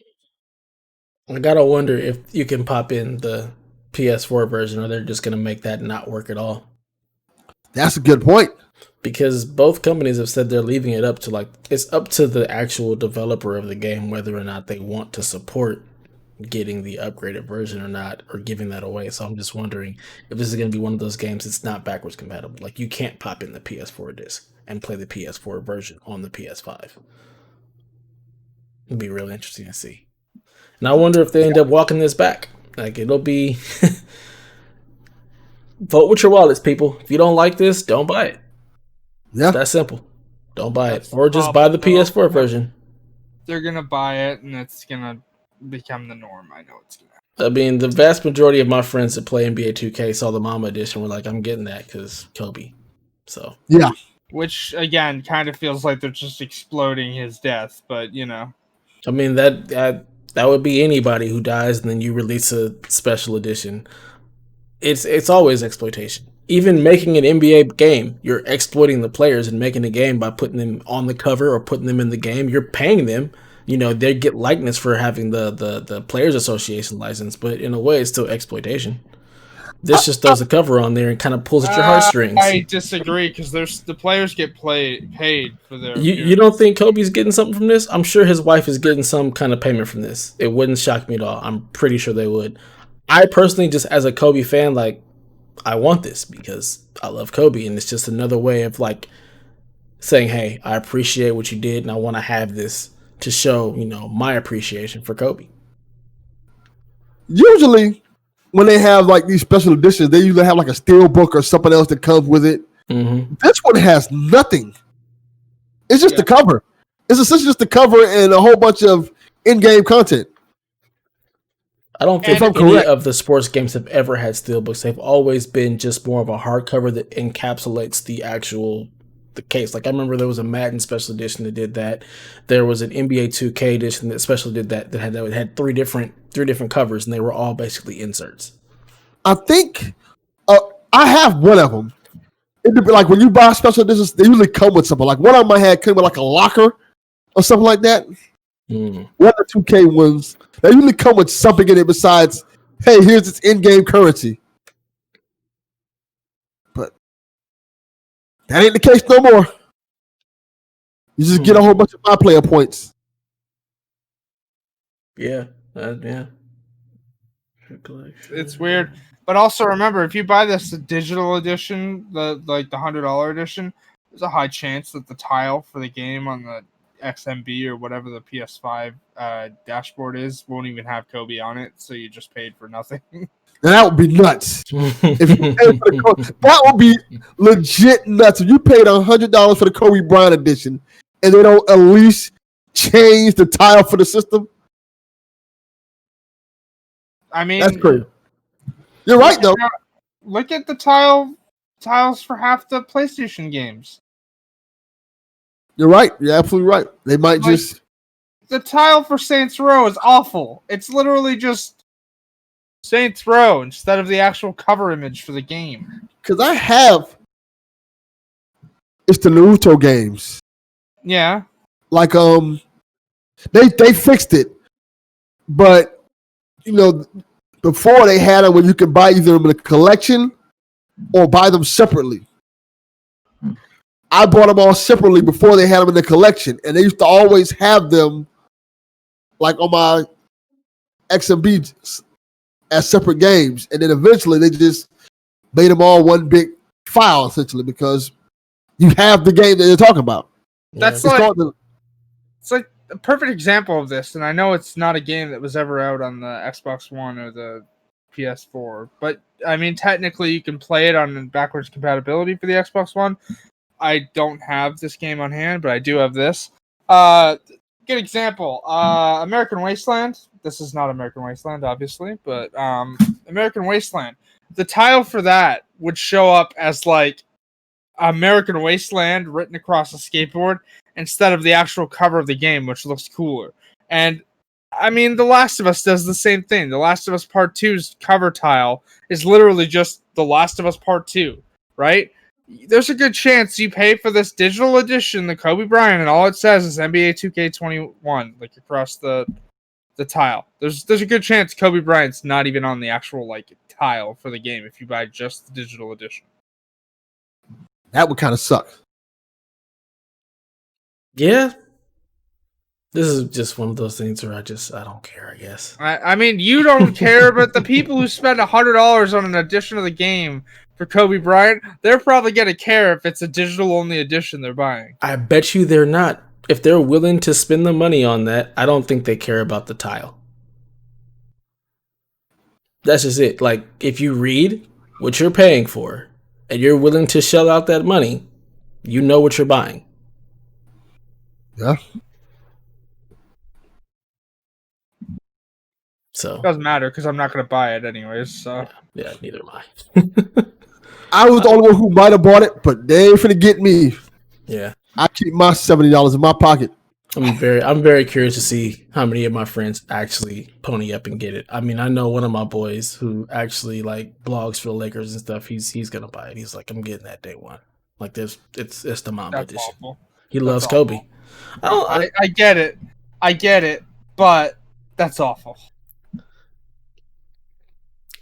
I gotta wonder if you can pop in the PS4 version or they're just going to make that not work at all. That's a good point. Because both companies have said they're leaving it up to it's up to the actual developer of the game whether or not they want to support getting the upgraded version or not, or giving that away. So I'm just wondering if this is going to be one of those games that's not backwards compatible. Like you can't pop in the PS4 disc and play the PS4 version on the PS5. It'd be really interesting to see. And I wonder if they end up walking this back. Like it'll be vote with your wallets, people. If you don't like this, don't buy it. Yeah, that's simple. Don't buy it, or just buy the PS4 version. They're gonna buy it, and it's gonna become the norm. I know it's I gonna. mean, the vast majority of my friends that play NBA 2K saw the Mama Edition were like, "I'm getting that because Kobe." So yeah, which again kind of feels like they're just exploding his death, but you know. I mean that would be anybody who dies and then you release a special edition. It's always exploitation. Even making an NBA game, you're exploiting the players and making a game by putting them on the cover or putting them in the game. You're paying them. You know, they get likeness for having the Players Association license, but in a way, it's still exploitation. This just throws a cover on there and kind of pulls at your heartstrings. I disagree because the players get paid for their. You don't think Kobe's getting something from this? I'm sure his wife is getting some kind of payment from this. It wouldn't shock me at all. I'm pretty sure they would. I personally, just as a Kobe fan, like, I want this because I love Kobe, and it's just another way of like saying, "Hey, I appreciate what you did, and I want to have this to show, you know, my appreciation for Kobe." Usually, when they have like these special editions, they usually have like a steel book or something else that comes with it. Mm-hmm. This one has nothing. It's just the cover. It's essentially just the cover and a whole bunch of in-game content. I don't think any of the sports games have ever had steelbooks. They've always been just more of a hardcover that encapsulates the case. Like I remember there was a Madden special edition that did that. There was an NBA 2K edition that especially did that had three different covers, and they were all basically inserts. I think I have one of them. It'd be like when you buy special editions, they usually come with something. Like one of them I had came with like a locker or something like that. One of the 2K ones, they usually come with something in it besides, hey, here's its in-game currency. But that ain't the case no more. You just get a whole bunch of my player points. Yeah, yeah. It's weird. But also remember, if you buy this digital edition, the $100 edition, there's a high chance that the tile for the game on the XMB or whatever the PS5 dashboard is won't even have Kobe on it, so you just paid for nothing. That would be nuts. If you paid for the Kobe, that would be legit nuts. If you paid $100 for the Kobe Bryant edition and they don't at least change the tile for the system, I mean, that's crazy. You're right, though. Look at the tiles for half the PlayStation games. You're right. You're absolutely right. They might just. The tile for Saints Row is awful. It's literally just Saints Row instead of the actual cover image for the game. Because I have. It's the TLOU2 games. Yeah. Like, they fixed it. But, before they had them where you could buy either in a collection or buy them separately. I bought them all separately before they had them in the collection. And they used to always have them like on my XMB as separate games. And then eventually they just made them all one big file, essentially, because you have the game that you're talking about. That's it's like a perfect example of this. And I know it's not a game that was ever out on the Xbox One or the PS4. But, I mean, technically you can play it on backwards compatibility for the Xbox One. I don't have this game on hand, but I do have this. Good example. American Wasteland. This is not American Wasteland, obviously, but American Wasteland. The tile for that would show up as like American Wasteland written across a skateboard instead of the actual cover of the game, which looks cooler. And I mean, The Last of Us does the same thing. The Last of Us Part 2's cover tile is literally just The Last of Us Part 2, right? There's a good chance you pay for this digital edition, the Kobe Bryant, and all it says is NBA 2K21, like across the tile. There's a good chance Kobe Bryant's not even on the actual like tile for the game if you buy just the digital edition. That would kind of suck. Yeah. This is just one of those things where I don't care, I guess. I mean, you don't care, but the people who spend $100 on an edition of the game for Kobe Bryant, they're probably going to care if it's a digital-only edition they're buying. I bet you they're not. If they're willing to spend the money on that, I don't think they care about the tile. That's just it. Like, if you read what you're paying for, and you're willing to shell out that money, you know what you're buying. Yeah. So it doesn't matter because I'm not going to buy it anyways. So yeah, neither am I. I was the only one who might have bought it, but they ain't finna get me. Yeah, I keep my $70 in my pocket. I'm very curious to see how many of my friends actually pony up and get it. I mean, I know one of my boys who actually like blogs for the Lakers and stuff. He's gonna buy it. He's like, I'm getting that day one. Like this, it's the Mamba that's edition. awful. He loves Kobe. I get it, but that's awful.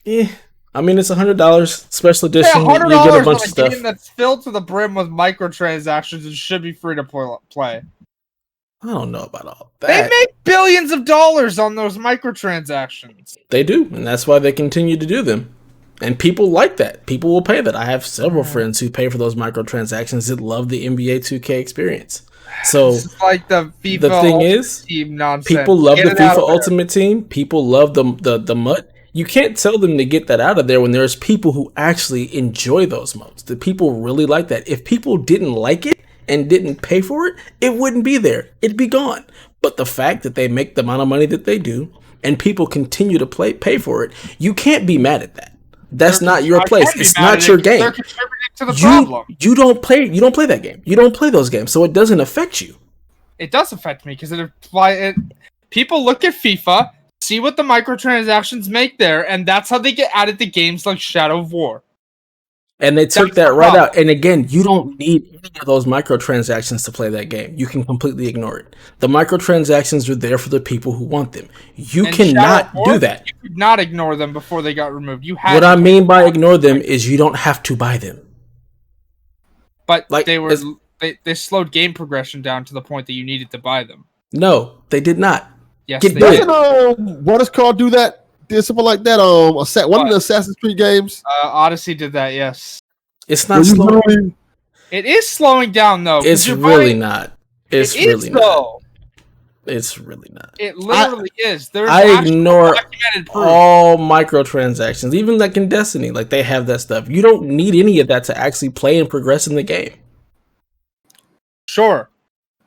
Yeah, I mean, it's $100 special edition. $100 you get a bunch of on a stuff game that's filled to the brim with microtransactions and should be free to play. I don't know about all that. They make billions of dollars on those microtransactions. They do, and that's why they continue to do them. And people like that. People will pay that. I have several friends who pay for those microtransactions that love the NBA 2K experience. So it's like the FIFA the thing Ultimate is, Team nonsense. people love the FIFA Ultimate Team. People love the MUT. You can't tell them to get that out of there when there's people who actually enjoy those modes. The people really like that. If people didn't like it and didn't pay for it, it wouldn't be there. It'd be gone. But the fact that they make the amount of money that they do and people continue to pay for it, you can't be mad at that. That's not your place. It's not your game. They're contributing to the problem. You don't play that game. You don't play those games, so it doesn't affect you. It does affect me because people look at FIFA, see what the microtransactions make there, and that's how they get added to games like Shadow of War. And they took that right out. And again, you don't need any of those microtransactions to play that game. You can completely ignore it. The microtransactions are there for the people who want them. You cannot do that. You could not ignore them before they got removed. What I mean by ignore them is you don't have to buy them. But they slowed game progression down to the point that you needed to buy them. No, they did not. Yes, they did. Doesn't what is called do that? Did something like that? One of the Assassin's Creed games. Odyssey did that. Yes. It's not slowing. It is slowing down though. It's really not. It's really not. It's really not. It literally is. I ignore all microtransactions, even like in Destiny. Like they have that stuff. You don't need any of that to actually play and progress in the game. Sure,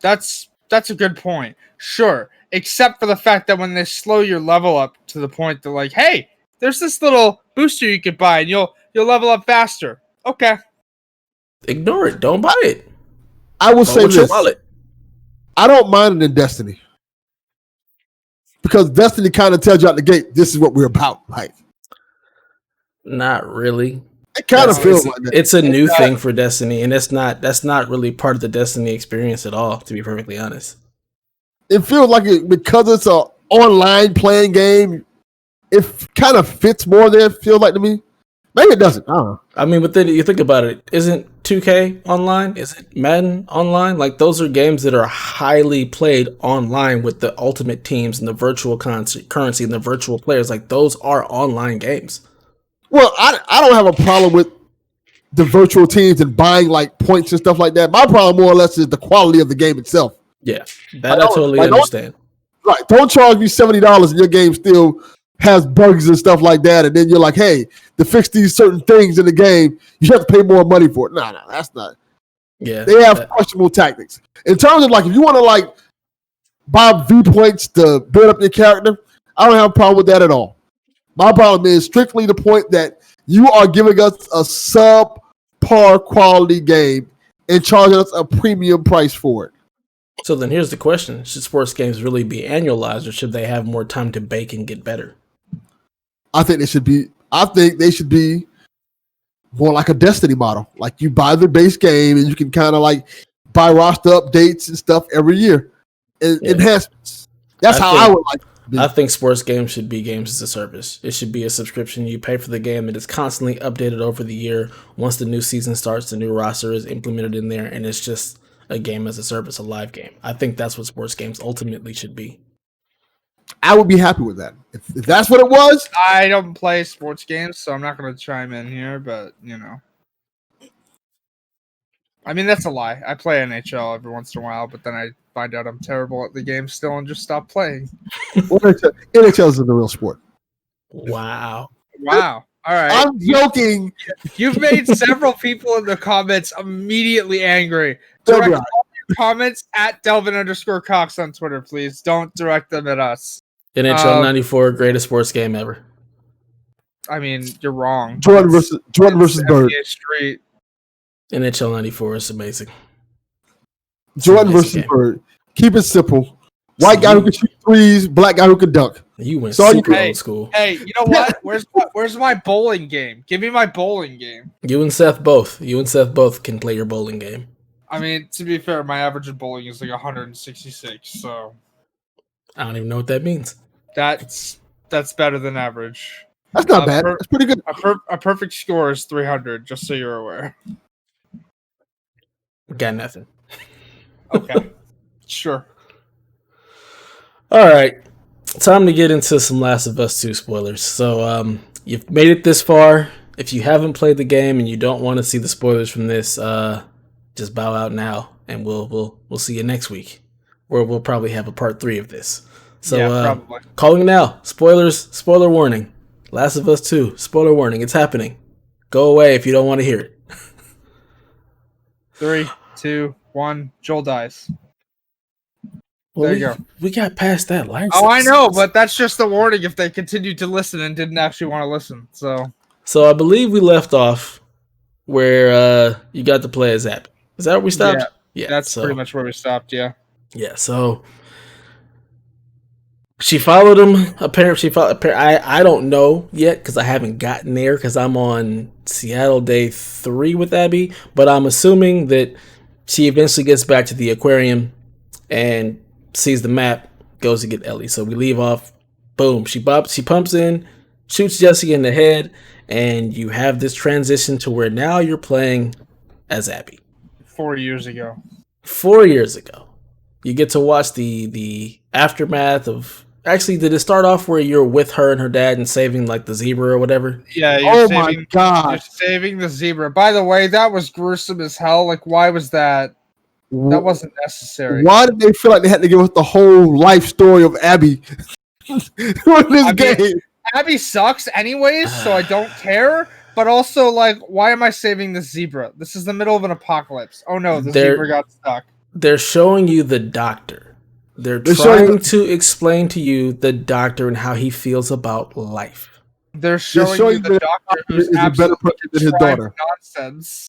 that's a good point. Sure, except for the fact that when they slow your level up to the point that like, hey, there's this little booster you could buy and you'll level up faster. Okay. Ignore it. Don't buy it. I will say this. I don't mind it in Destiny. Because Destiny kind of tells you out the gate, this is what we're about. Like, Not really. it kind of feels like that. It's a new thing for Destiny, and that's not really part of the Destiny experience at all, to be perfectly honest. It feels like it because it's an online playing game. It kind of fits more than it feels like to me. Maybe it doesn't. I don't know. I mean, but then you think about it, isn't 2K online? Isn't Madden online? Like, those are games that are highly played online with the ultimate teams and the virtual currency and the virtual players. Like, those are online games. Well, I don't have a problem with the virtual teams and buying like points and stuff like that. My problem more or less is the quality of the game itself. Yeah, that I totally understand. Right. Don't charge me $70 and your game still has bugs and stuff like that. And then you're like, hey, to fix these certain things in the game, you have to pay more money for it. No, that's not. Yeah. They have questionable tactics. In terms of like, if you want to like buy viewpoints to build up your character, I don't have a problem with that at all. My problem is strictly the point that you are giving us a subpar quality game and charging us a premium price for it. So then here's the question. Should sports games really be annualized, or should they have more time to bake and get better? I think they should be more like a Destiny model. Like, you buy the base game and you can kind of like buy roster updates and stuff every year. And enhancements. That's how I would like it to be. I think sports games should be games as a service. It should be a subscription. You pay for the game. It is constantly updated over the year. Once the new season starts, the new roster is implemented in there, and it's just a game as a service, a live game. I think that's what sports games ultimately should be. I would be happy with that. If that's what it was. I don't play sports games, so I'm not going to chime in here, but, you know. I mean, that's a lie. I play NHL every once in a while, but then I find out I'm terrible at the game still and just stop playing. NHL is the real sport. Wow. Wow. All right. I'm joking. You've made several people in the comments immediately angry. Direct all your comments at Delvin_Cox on Twitter, please. Don't direct them at us. NHL 94, greatest sports game ever. I mean, you're wrong. Jordan versus Bird. Street. NHL 94 is amazing. Jordan versus Bird. Keep it simple. White guy who can shoot threes, black guy who can dunk. You went super old school. Hey, you know what? Where's my bowling game? Give me my bowling game. You and Seth both can play your bowling game. I mean, to be fair, my average in bowling is like 166, so I don't even know what that means. That's better than average. That's not bad. That's pretty good. A perfect score is 300, just so you're aware. Got nothing. Okay. Sure. All right. Time to get into some Last of Us 2 spoilers. So, you've made it this far. If you haven't played the game and you don't want to see the spoilers from this, just bow out now, and we'll see you next week, where we'll probably have a part 3 of this. So, probably. Calling now. Spoilers. Spoiler warning. Last of Us 2. Spoiler warning. It's happening. Go away if you don't want to hear it. 3, 2, 1. Joel dies. Well, there you go. We got past that last. Oh, I know, but that's just the warning if they continued to listen and didn't actually want to listen. So I believe we left off where you got to play as Abby. Is that where we stopped? Yeah, that's pretty much where we stopped. Yeah. Yeah. So she followed him. Apparently, I don't know yet because I haven't gotten there because I'm on Seattle day 3 with Abby. But I'm assuming that she eventually gets back to the aquarium and sees the map, goes to get Ellie. So we leave off. Boom. She pumps in, shoots Jesse in the head, and you have this transition to where now you're playing as Abby. 4 years ago. 4 years ago. You get to watch the aftermath of... Actually, did it start off where you're with her and her dad and saving like the zebra or whatever? Yeah. My God. You're saving the zebra. By the way, that was gruesome as hell. Like, why was that? That wasn't necessary. Why did they feel like they had to give us the whole life story of Abby in this game? Abby sucks anyways, so I don't care. But also, like, why am I saving the zebra? This is the middle of an apocalypse. Oh no, the zebra got stuck. They're showing you the doctor. They're trying to explain to you the doctor and how he feels about life. They're showing you the doctor who's a better person than his daughter. Nonsense.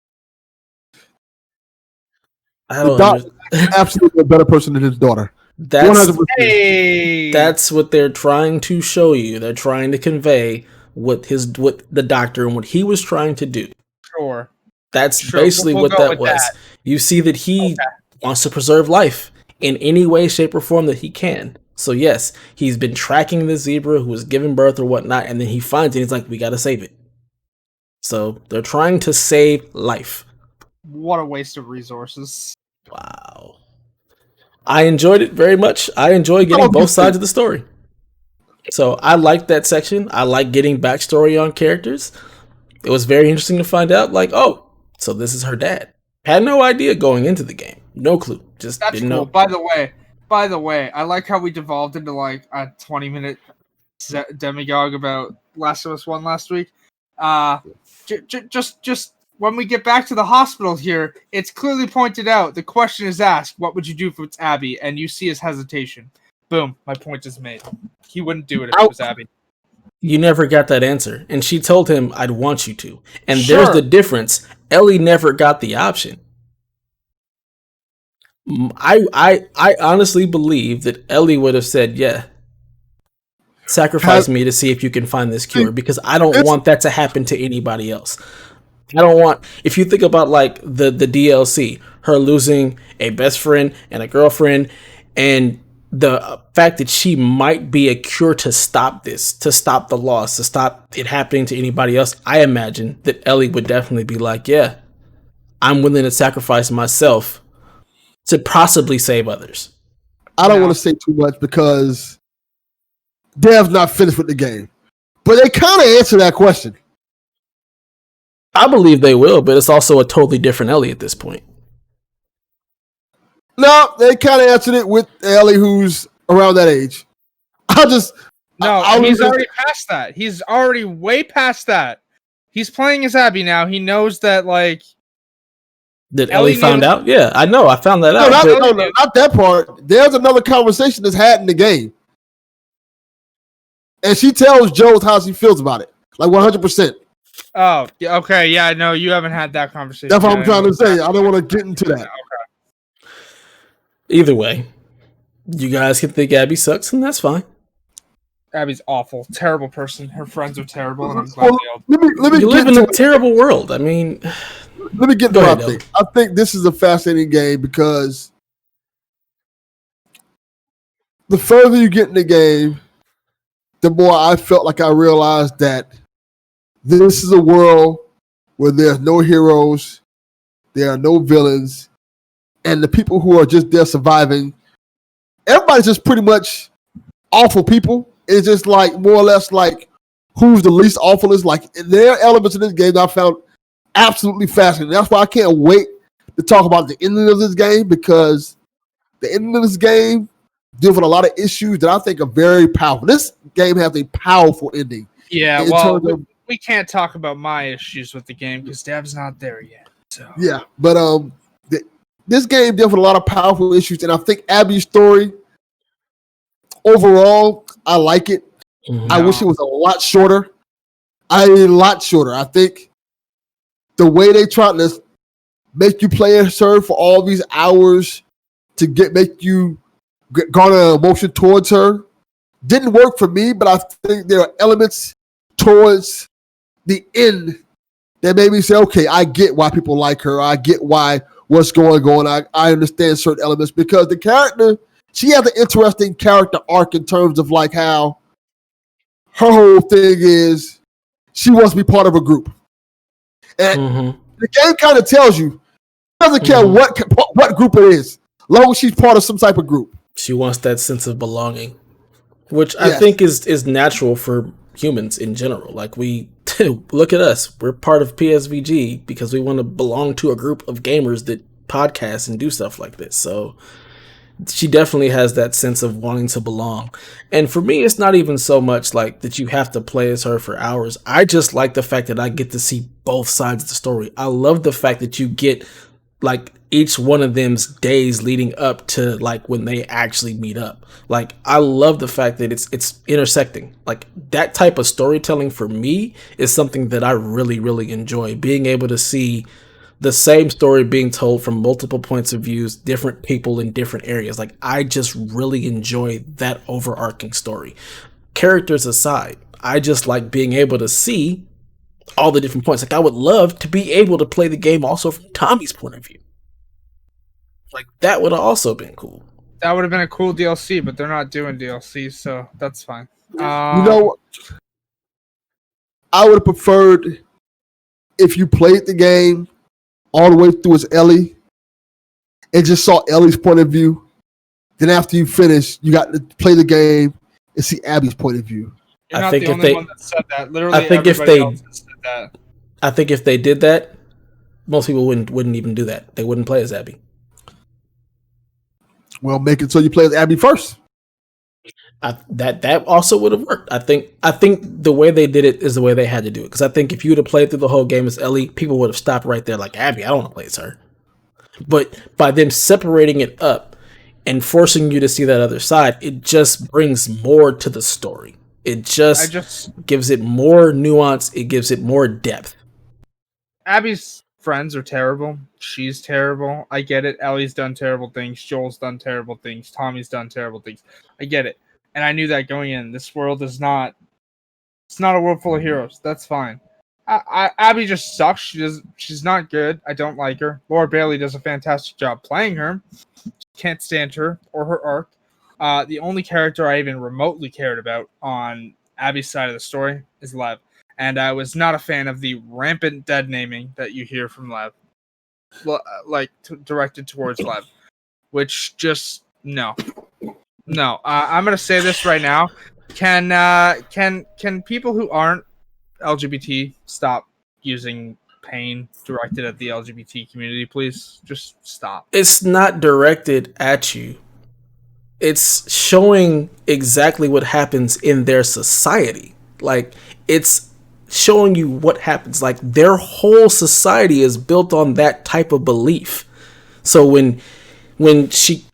I don't know. absolutely a better person than his daughter. That's 100%. Hey, that's what they're trying to show you. They're trying to convey what the doctor and what he was trying to do. sure. That's Sure, basically we'll what go that with was. that. You see that he wants to preserve life in any way, shape, or form that he can. So yes, he's been tracking the zebra who was giving birth or whatnot, and then he finds it. And he's like, "We got to save it." So they're trying to save life. What a waste of resources. Wow. I enjoyed it very much. I enjoy getting both sides of the story. So I like that section. I like getting backstory on characters. It was very interesting to find out, like, oh, so this is her dad. Had no idea going into the game. No clue. Just That's didn't cool. know. By the way, I like how we devolved into like a 20-minute demagogue about Last of Us 1 last week. Just when we get back to the hospital here, it's clearly pointed out. The question is asked, "What would you do if it's Abby?" And you see his hesitation. Boom, my point is made. He wouldn't do it if it was Abby. You never got that answer. And she told him, "I'd want you to." And Sure. there's the difference. Ellie never got the option. I honestly believe that Ellie would have said, "Yeah, sacrifice me to see if you can find this cure," because I don't want that to happen to anybody else. I don't want, if you think about like the DLC, her losing a best friend and a girlfriend, and the fact that she might be a cure to stop this, to stop the loss, to stop it happening to anybody else, I imagine that Ellie would definitely be like, "Yeah, I'm willing to sacrifice myself to possibly save others." I don't want to say too much because Dev's not finished with the game, but they kind of answer that question. I believe they will, but it's also a totally different Ellie at this point. No, they kind of answered it with Ellie, who's around that age. He's already past that. He's already way past that. He's playing as Abby now. He knows that, like... Did Ellie found out? Yeah, I know. I found that out. Not that part. There's another conversation that's had in the game. And she tells Joe how she feels about it. Like 100%. Oh, okay. Yeah, no, you haven't had that conversation. That's what I'm trying to say. I don't want to get into that. Okay. Either way, you guys can think Abby sucks, and that's fine. Abby's awful. Terrible person. Her friends are terrible, and I'm glad let me you live in a terrible world. I mean... Let me get to what I think. I think this is a fascinating game because the further you get in the game, the more I felt like I realized that this is a world where there's no heroes, there are no villains, and the people who are just there surviving, everybody's just pretty much awful people. It's just like more or less like who's the least awfulest. Like there are elements in this game that I found absolutely fascinating. That's why I can't wait to talk about the ending of this game, because the ending of this game deals with a lot of issues that I think are very powerful. This game has a powerful ending. Yeah, well, we can't talk about my issues with the game because Dev's not there yet. So. Yeah, but this game deals with a lot of powerful issues, and I think Abby's story overall, I like it. Mm-hmm. I wish it was a lot shorter. I think the way they tried to make you play as her for all these hours to make you garner emotion towards her didn't work for me, but I think there are elements towards the end that made me say, okay, I get why people like her. I get what's going on. I understand certain elements because the character, she has an interesting character arc in terms of like how her whole thing is she wants to be part of a group. And the game kind of tells you, doesn't care what group it is, as long as she's part of some type of group. She wants that sense of belonging, which I think is natural for humans in general. Like we look at us, we're part of PSVG because we want to belong to a group of gamers that podcast and do stuff like this. So she definitely has that sense of wanting to belong. And for me, it's not even so much like that you have to play as her for hours. I just like the fact that I get to see both sides of the story. I love the fact that you get like each one of them's days leading up to like when they actually meet up. Like I love the fact that it's intersecting. Like that type of storytelling for me is something that I really, really enjoy. Being able to see the same story being told from multiple points of views, different people in different areas. Like, I just really enjoy that overarching story. Characters aside, I just like being able to see all the different points. Like, I would love to be able to play the game also from Tommy's point of view. Like, that would have also been cool. That would have been a cool DLC, but they're not doing DLC, so that's fine. You know, I would have preferred if you played the game all the way through as Ellie and just saw Ellie's point of view. Then after you finish, you got to play the game and see Abby's point of view. You're not the only one that said that. Literally, I think everybody else has said that. I think if they did that, most people wouldn't even do that. They wouldn't play as Abby. Well, make it so you play as Abby first. That also would have worked. I think the way they did it is the way they had to do it. Because I think if you would have played through the whole game as Ellie, people would have stopped right there like, Abby, I don't want to play as her. But by them separating it up and forcing you to see that other side, it just brings more to the story. It just gives it more nuance. It gives it more depth. Abby's friends are terrible. She's terrible. I get it. Ellie's done terrible things. Joel's done terrible things. Tommy's done terrible things. I get it. And I knew that going in. This world is not... It's not a world full of heroes. That's fine. Abby just sucks. She's not good. I don't like her. Laura Bailey does a fantastic job playing her. Can't stand her or her arc. The only character I even remotely cared about on Abby's side of the story is Lev. And I was not a fan of the rampant dead naming that you hear from Lev. Directed towards Lev. Which just... No. No. I'm going to say this right now. Can people who aren't LGBT stop using pain directed at the LGBT community, please? Just stop. It's not directed at you. It's showing exactly what happens in their society. Like, it's showing you what happens. Like, their whole society is built on that type of belief. So when she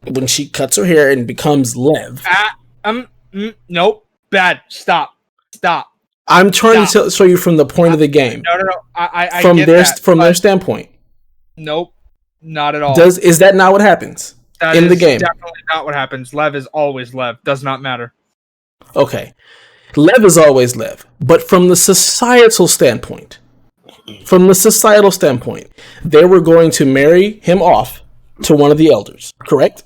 cuts her hair and becomes Lev, nope, bad. Stop. I'm trying to show you from the point of the game. No. I from get their standpoint. Nope, not at all. Is that not what happens in the game? Definitely not what happens. Lev is always Lev. Does not matter. Okay, Lev is always Lev, but from the societal standpoint, they were going to marry him off to one of the elders, correct?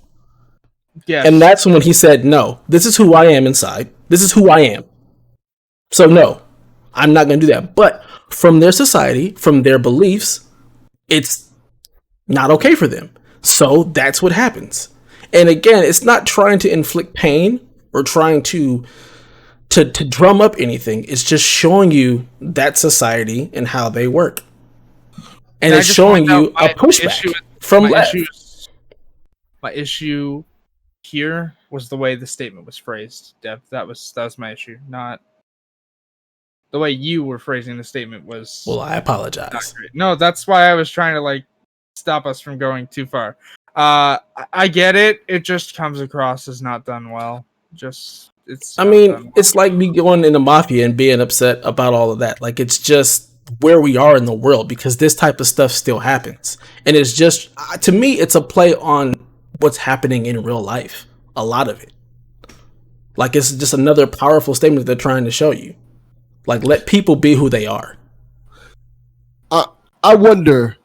Yes. And that's when he said, no, this is who I am inside. This is who I am. So no, I'm not going to do that. But from their society, from their beliefs, it's not okay for them. So that's what happens. And again, it's not trying to inflict pain or trying to drum up anything. It's just showing you that society and how they work. And it's showing you a pushback from Lev. My issue here was the way the statement was phrased, Dev. That was my issue, not the way you were phrasing the statement was. Well, I apologize. No, that's why I was trying to stop us from going too far. I get it. It just comes across as not done well. It's like me going into Mafia and being upset about all of that. Like, it's just where we are in the world because this type of stuff still happens. And it's just, to me, it's a play on what's happening in real life. A lot of it. Like, it's just another powerful statement they're trying to show you. Like, let people be who they are. I wonder,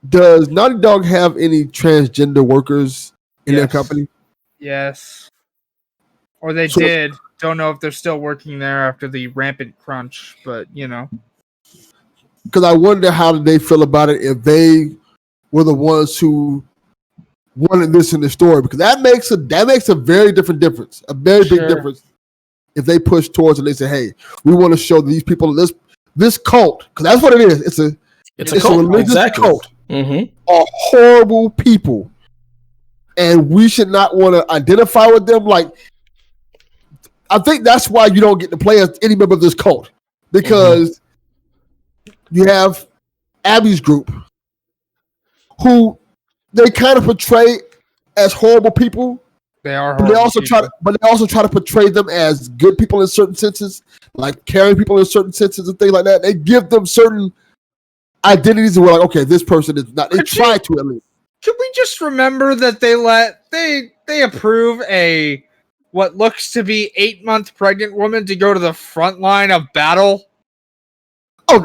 does Naughty Dog have any transgender workers in their company? Yes. Or they did. Don't know if they're still working there after the rampant crunch, but Because I wonder how did they feel about it if they were the ones who wanted this in the story, because that makes a very different difference, a very big difference. If they push towards and they say, "Hey, we want to show these people this cult," because that's what it is. It's a cult. A religious cult. Mm-hmm. Are horrible people, and we should not want to identify with them. Like, I think that's why you don't get to play as any member of this cult, because you have Abby's group, who they kind of portray as horrible people. They are horrible. But they also try to portray them as good people in certain senses, like caring people in certain senses and things like that. They give them certain identities were like, okay, this person is not. They try to at least. Can we just remember that they approve a what looks to be 8-month pregnant woman to go to the front line of battle? Oh,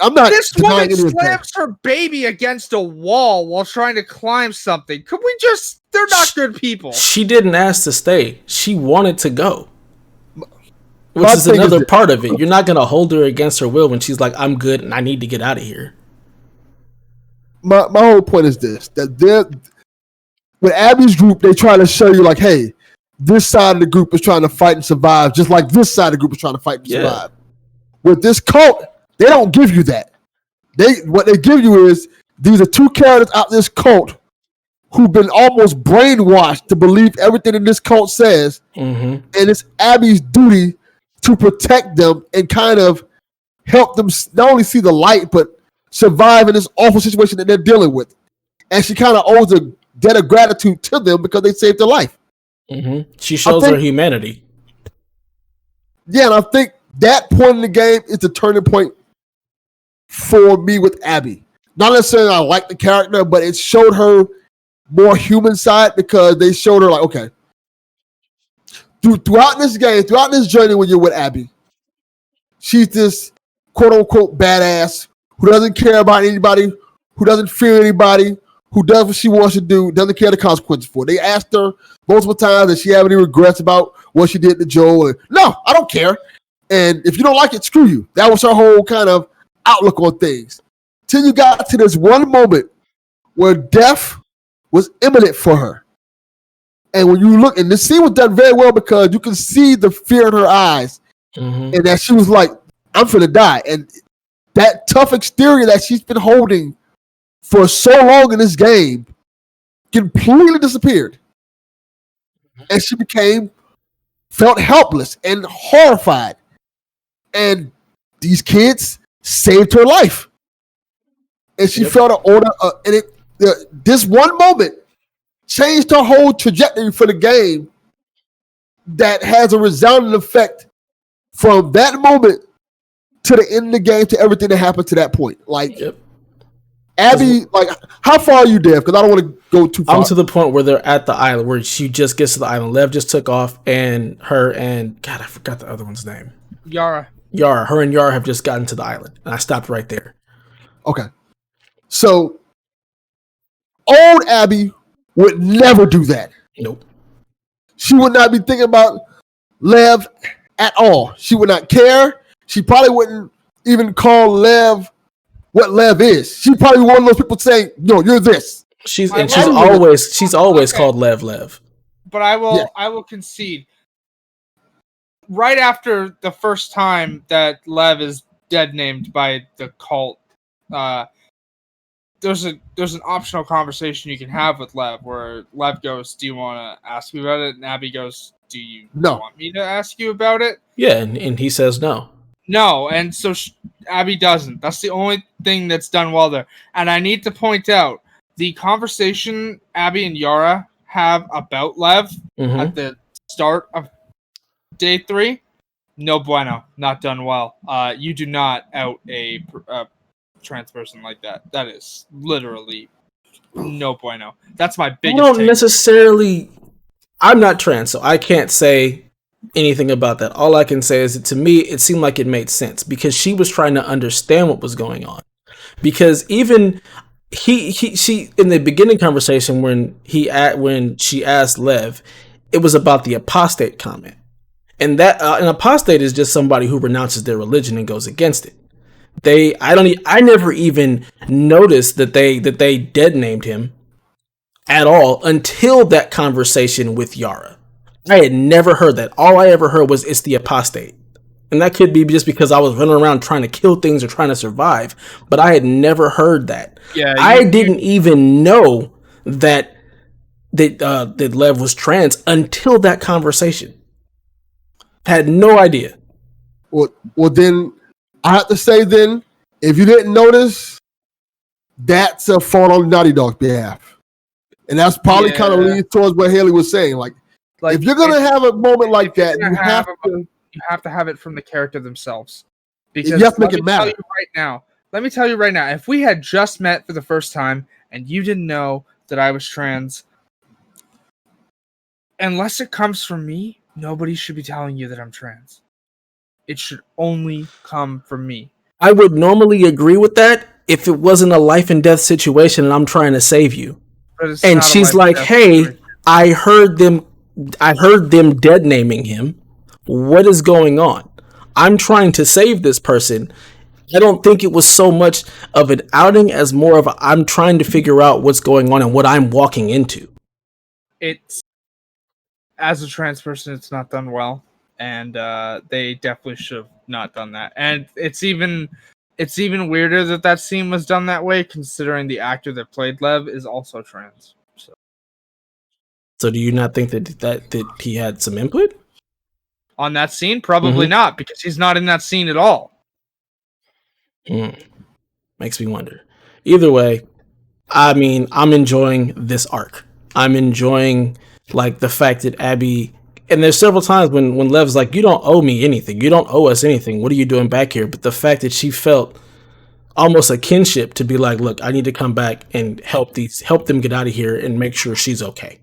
I'm not. This woman slams her baby against a wall while trying to climb something. Could we just? They're not good people. She didn't ask to stay. She wanted to go. Which is another part of it. You're not going to hold her against her will when she's like, I'm good and I need to get out of here. My whole point is this, that with Abby's group, they try to show you like, hey, this side of the group is trying to fight and survive, just like this side of the group is trying to fight and survive. With this cult, they don't give you that. What they give you is, these are two characters out of this cult who've been almost brainwashed to believe everything in this cult says, and it's Abby's duty to protect them and kind of help them not only see the light, but survive in this awful situation that they're dealing with. And she kind of owes a debt of gratitude to them because they saved her life. She shows her humanity. Yeah, and I think that point in the game is the turning point for me with Abby. Not necessarily I like the character, but it showed her more human side because they showed her like, okay, throughout this game, throughout this journey when you're with Abby, she's this quote-unquote badass who doesn't care about anybody, who doesn't fear anybody, who does what she wants to do, doesn't care the consequences for. They asked her multiple times if she had any regrets about what she did to Joel. And, no, I don't care. And if you don't like it, screw you. That was her whole kind of outlook on things. Till you got to this one moment where death was imminent for her. And when you look, and the scene was done very well because you can see the fear in her eyes, and that she was like, I'm finna die. And that tough exterior that she's been holding for so long in this game completely disappeared. And she felt helpless and horrified. And these kids saved her life. And she felt an order, and this one moment changed her whole trajectory for the game that has a resounding effect from that moment to the end of the game to everything that happened to that point. Like, Abby, like, how far are you, Dev? Because I don't want to go too far. I'm to the point where they're at the island, where she just gets to the island. Lev just took off, and her and, God, I forgot the other one's name. Yara. Her and Yara have just gotten to the island. And I stopped right there. Okay. So, old Abby would never do that. Nope. She would not be thinking about Lev at all. She would not care. She probably wouldn't even call Lev what Lev is. She'd probably be one of those people saying, "No, you're this." She's always called Lev. But I will concede. Right after the first time that Lev is dead named by the cult, there's an optional conversation you can have with Lev where Lev goes, "Do you want to ask me about it?" And Abby goes, "Do you want me to ask you about it?" Yeah, and he says no. No, and so Abby doesn't. That's the only thing that's done well there. And I need to point out the conversation Abby and Yara have about Lev at the start of day 3. No bueno, not done well. You do not out a trans person like that. That is literally no bueno. That's my biggest. I don't necessarily. I'm not trans, so I can't say anything about that. All I can say is that to me, it seemed like it made sense because she was trying to understand what was going on. Because even she in the beginning conversation when she asked Lev, it was about the apostate comment, and that an apostate is just somebody who renounces their religion and goes against it. I never even noticed that they dead named him at all until that conversation with Yara. I had never heard that. All I ever heard was it's the apostate. And that could be just because I was running around trying to kill things or trying to survive. But I had never heard that. Yeah, I didn't even know that Lev was trans until that conversation. Had no idea. Well, then I have to say then, if you didn't notice, that's a fault on Naughty Dog's behalf. And that's probably kind of leads towards what Haley was saying. Like if you're going to have a moment like that, you have to have it from the character themselves. Because you have to make it matter. Tell you right now, let me tell you right now, if we had just met for the first time and you didn't know that I was trans, unless it comes from me, nobody should be telling you that I'm trans. It should only come from me. I would normally agree with that if it wasn't a life and death situation and I'm trying to save you. But it's And not a she's life like, and death "Hey, situation. I heard them dead naming him. What is going on? I'm trying to save this person." I don't think it was so much of an outing as more of I'm trying to figure out what's going on and what I'm walking into. It's, as a trans person, it's not done well, and they definitely should have not done that. And it's even weirder that scene was done that way, considering the actor that played Lev is also trans. So do you not think that he had some input On that scene? Probably not, because he's not in that scene at all. Makes me wonder. Either way, I mean, I'm enjoying this arc. I'm enjoying like the fact that Abby, and there's several times when Lev's like, "You don't owe me anything. You don't owe us anything. What are you doing back here?" But the fact that she felt almost a kinship to be like, "Look, I need to come back and help them get out of here and make sure she's okay."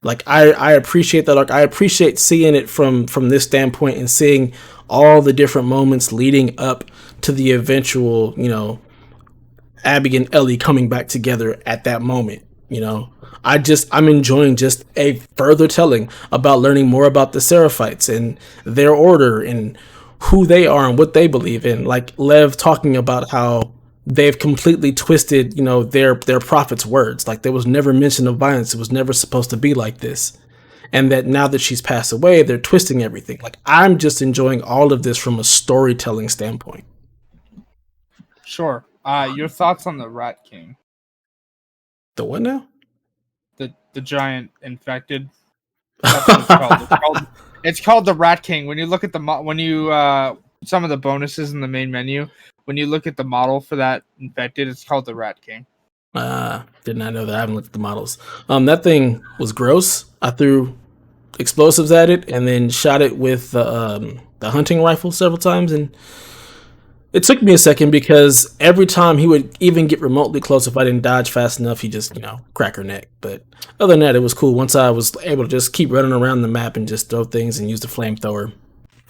Like I appreciate that arc. I appreciate seeing it from this standpoint and seeing all the different moments leading up to the eventual, Abby and Ellie coming back together at that moment. I'm enjoying just a further telling about learning more about the Seraphites and their order and who they are and what they believe in. Like Lev talking about how they've completely twisted, their prophet's words. Like there was never mention of violence. It was never supposed to be like this. And that now that she's passed away, they're twisting everything. Like I'm just enjoying all of this from a storytelling standpoint. Sure. Your thoughts on the Rat King? The what now? The giant infected. That's what it's called. It's called the Rat King. When you look at some of the bonuses in the main menu, when you look at the model for that infected, it's called the Rat King. Did not know that. I haven't looked at the models. That thing was gross. I threw explosives at it and then shot it with the hunting rifle several times, and it took me a second because every time he would even get remotely close, if I didn't dodge fast enough, he just, crack her neck. But other than that, it was cool. Once I was able to just keep running around the map and just throw things and use the flamethrower,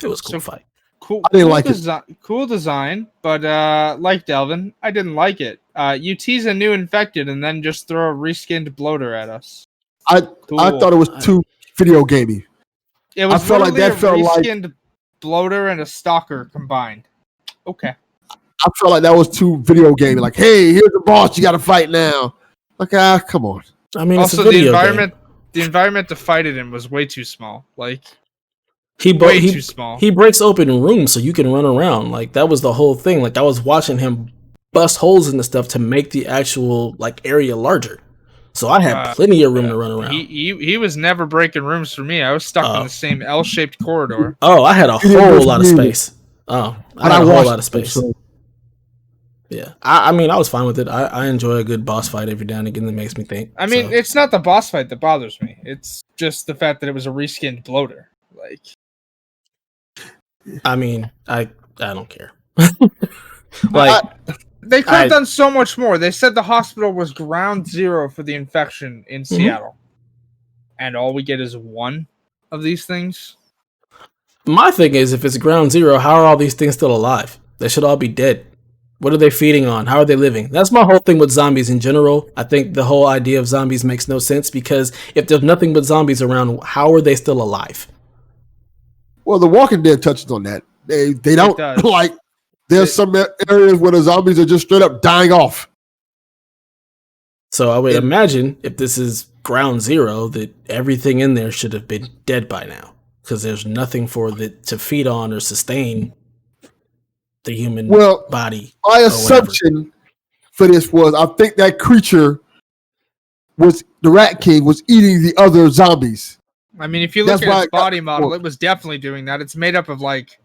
it was a cool fight. Cool. I didn't like it. Cool design, but like Delvin, I didn't like it. You tease a new infected and then just throw a reskinned bloater at us. I thought it was too video gamey. It was I felt like that a felt reskinned bloater and a stalker combined. Okay. I felt like that was too video gamey. Like, hey, here's the boss. You got to fight now. Like, come on. I mean, also it's a video the environment to fight it in was way too small. Like, too small. He breaks open rooms so you can run around. Like that was the whole thing. Like I was watching him bust holes in the stuff to make the actual area larger. So I had plenty of room to run around. He was never breaking rooms for me. I was stuck in the same L-shaped corridor. Oh, I had a whole lot of space. Oh, I had a whole lot of space. So. Yeah, I mean, I was fine with it. I enjoy a good boss fight every now and again that makes me think. I mean, it's not the boss fight that bothers me. It's just the fact that it was a reskinned bloater. Like, I mean, I don't care. They could have done so much more. They said the hospital was ground zero for the infection in Seattle. And all we get is one of these things. My thing is, if it's ground zero, how are all these things still alive? They should all be dead. What are they feeding on? How are they living? That's my whole thing with zombies in general. I think the whole idea of zombies makes no sense because if there's nothing but zombies around, how are they still alive? Well, The Walking Dead touches on that. They don't like. There's some areas where the zombies are just straight up dying off. So I would imagine if this is ground zero, that everything in there should have been dead by now because there's nothing for it to feed on or sustain the human body. My assumption for this was I think that creature was the Rat King was eating the other zombies. I mean, if you look at its body model, it was definitely doing that. It's made up of like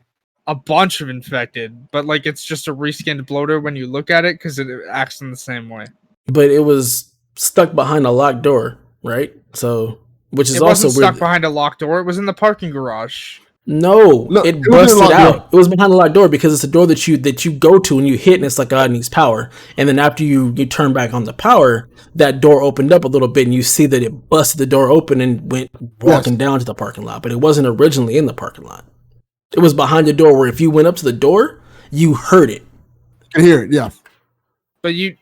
a bunch of infected, but like it's just a reskinned bloater when you look at it because it acts in the same way. But it was stuck behind a locked door, right? So, which is also weird. It wasn't stuck behind a locked door. It was in the parking garage. No, No, it it was in a busted locked out. door. It was behind a locked door because it's a door that you go to and you hit, and it's like, oh, it needs power. And then after you turn back on the power, that door opened up a little bit, and you see that it busted the door open and went Yes, walking down to the parking lot. But it wasn't originally in the parking lot. It was behind the door where if you went up to the door, you heard it. I can hear it. Yeah, But you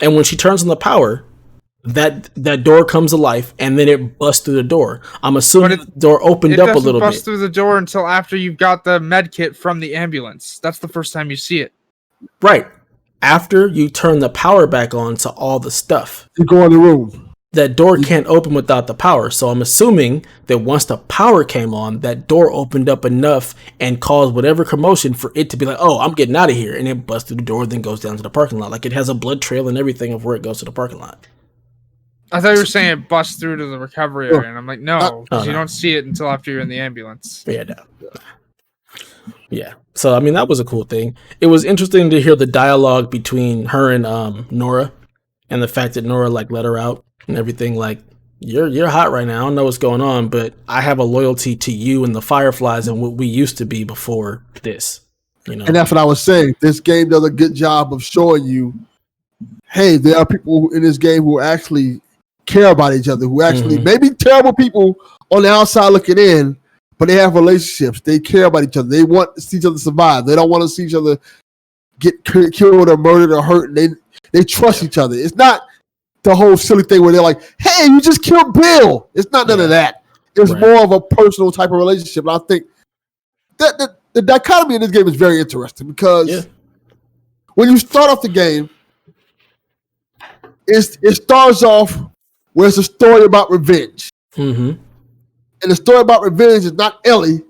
And when she turns on the power, that door comes to life, and then it busts through the door. I'm assuming the door opened up a doesn't little bust bit. through the door until after you've got the med kit from the ambulance. That's the first time you see it. Right. After you turn the power back on to all the stuff. you go in the room. That door can't open without the power. So I'm assuming that once the power came on, that door opened up enough and caused whatever commotion for it to be like, oh, I'm getting out of here. And it busts through the door, then goes down to the parking lot. Like it has a blood trail and everything of where it goes to the parking lot. I thought you were saying it busts through to the recovery area, and I'm like, no, because you no. don't see it until after you're in the ambulance. Yeah, no. Yeah. So, I mean, that was a cool thing. It was interesting to hear the dialogue between her and Nora and the fact that Nora like let her out and everything. Like, you're hot right now. I don't know what's going on, but I have a loyalty to you and the Fireflies and what we used to be before this. You know, And that's what I was saying. This game does a good job of showing you, hey, there are people in this game who actually care about each other, who actually maybe terrible people on the outside looking in, but they have relationships. They care about each other. They want to see each other survive. They don't want to see each other get killed or murdered or hurt. They trust each other. It's not the whole silly thing where they're like, hey, you just killed Bill. It's not none of that. It's more of a personal type of relationship. And I think that the dichotomy in this game is very interesting because when you start off the game, it starts off where it's a story about revenge. Mm-hmm. And the story about revenge is not Ellie,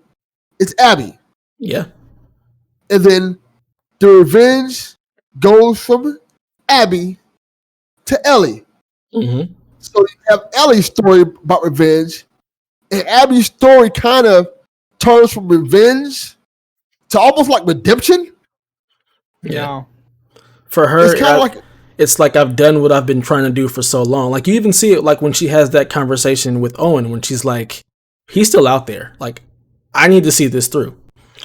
it's Abby. Yeah. And then the revenge goes from Abby to Ellie. Mm-hmm. So you have Ellie's story about revenge, and Abby's story kind of turns from revenge to almost like redemption. Yeah. For her, it's kind of like it's like I've done what I've been trying to do for so long. Like you even see it like when she has that conversation with Owen when she's like, he's still out there. Like, I need to see this through.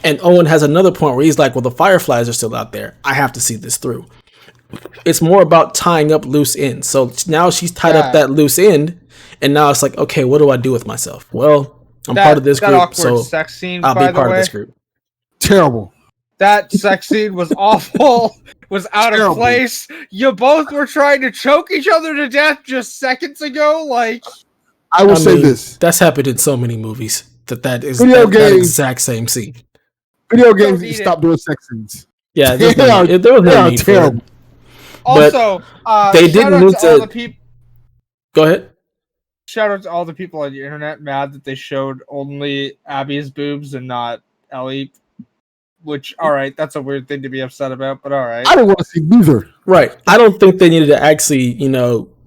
And Owen has another point where he's like, well, the Fireflies are still out there. I have to see this through. It's more about tying up loose ends. So now she's tied up that loose end, and now it's like, okay, what do I do with myself? Well, I'm part of this group, so sex scene, I'll be part of this group. Terrible. That sex scene was awful. Was out of place. You both were trying to choke each other to death just seconds ago. Like, I will say this: that's happened in so many movies. That is that exact same scene. Video games need to stop doing sex scenes. Yeah, there was no need for it. Also, they didn't need to. Go ahead. Shout out to all the people on the internet mad that they showed only Abby's boobs and not Ellie. Which, all right, that's a weird thing to be upset about, but all right. I didn't want to see neither. Right. I don't think they needed to actually,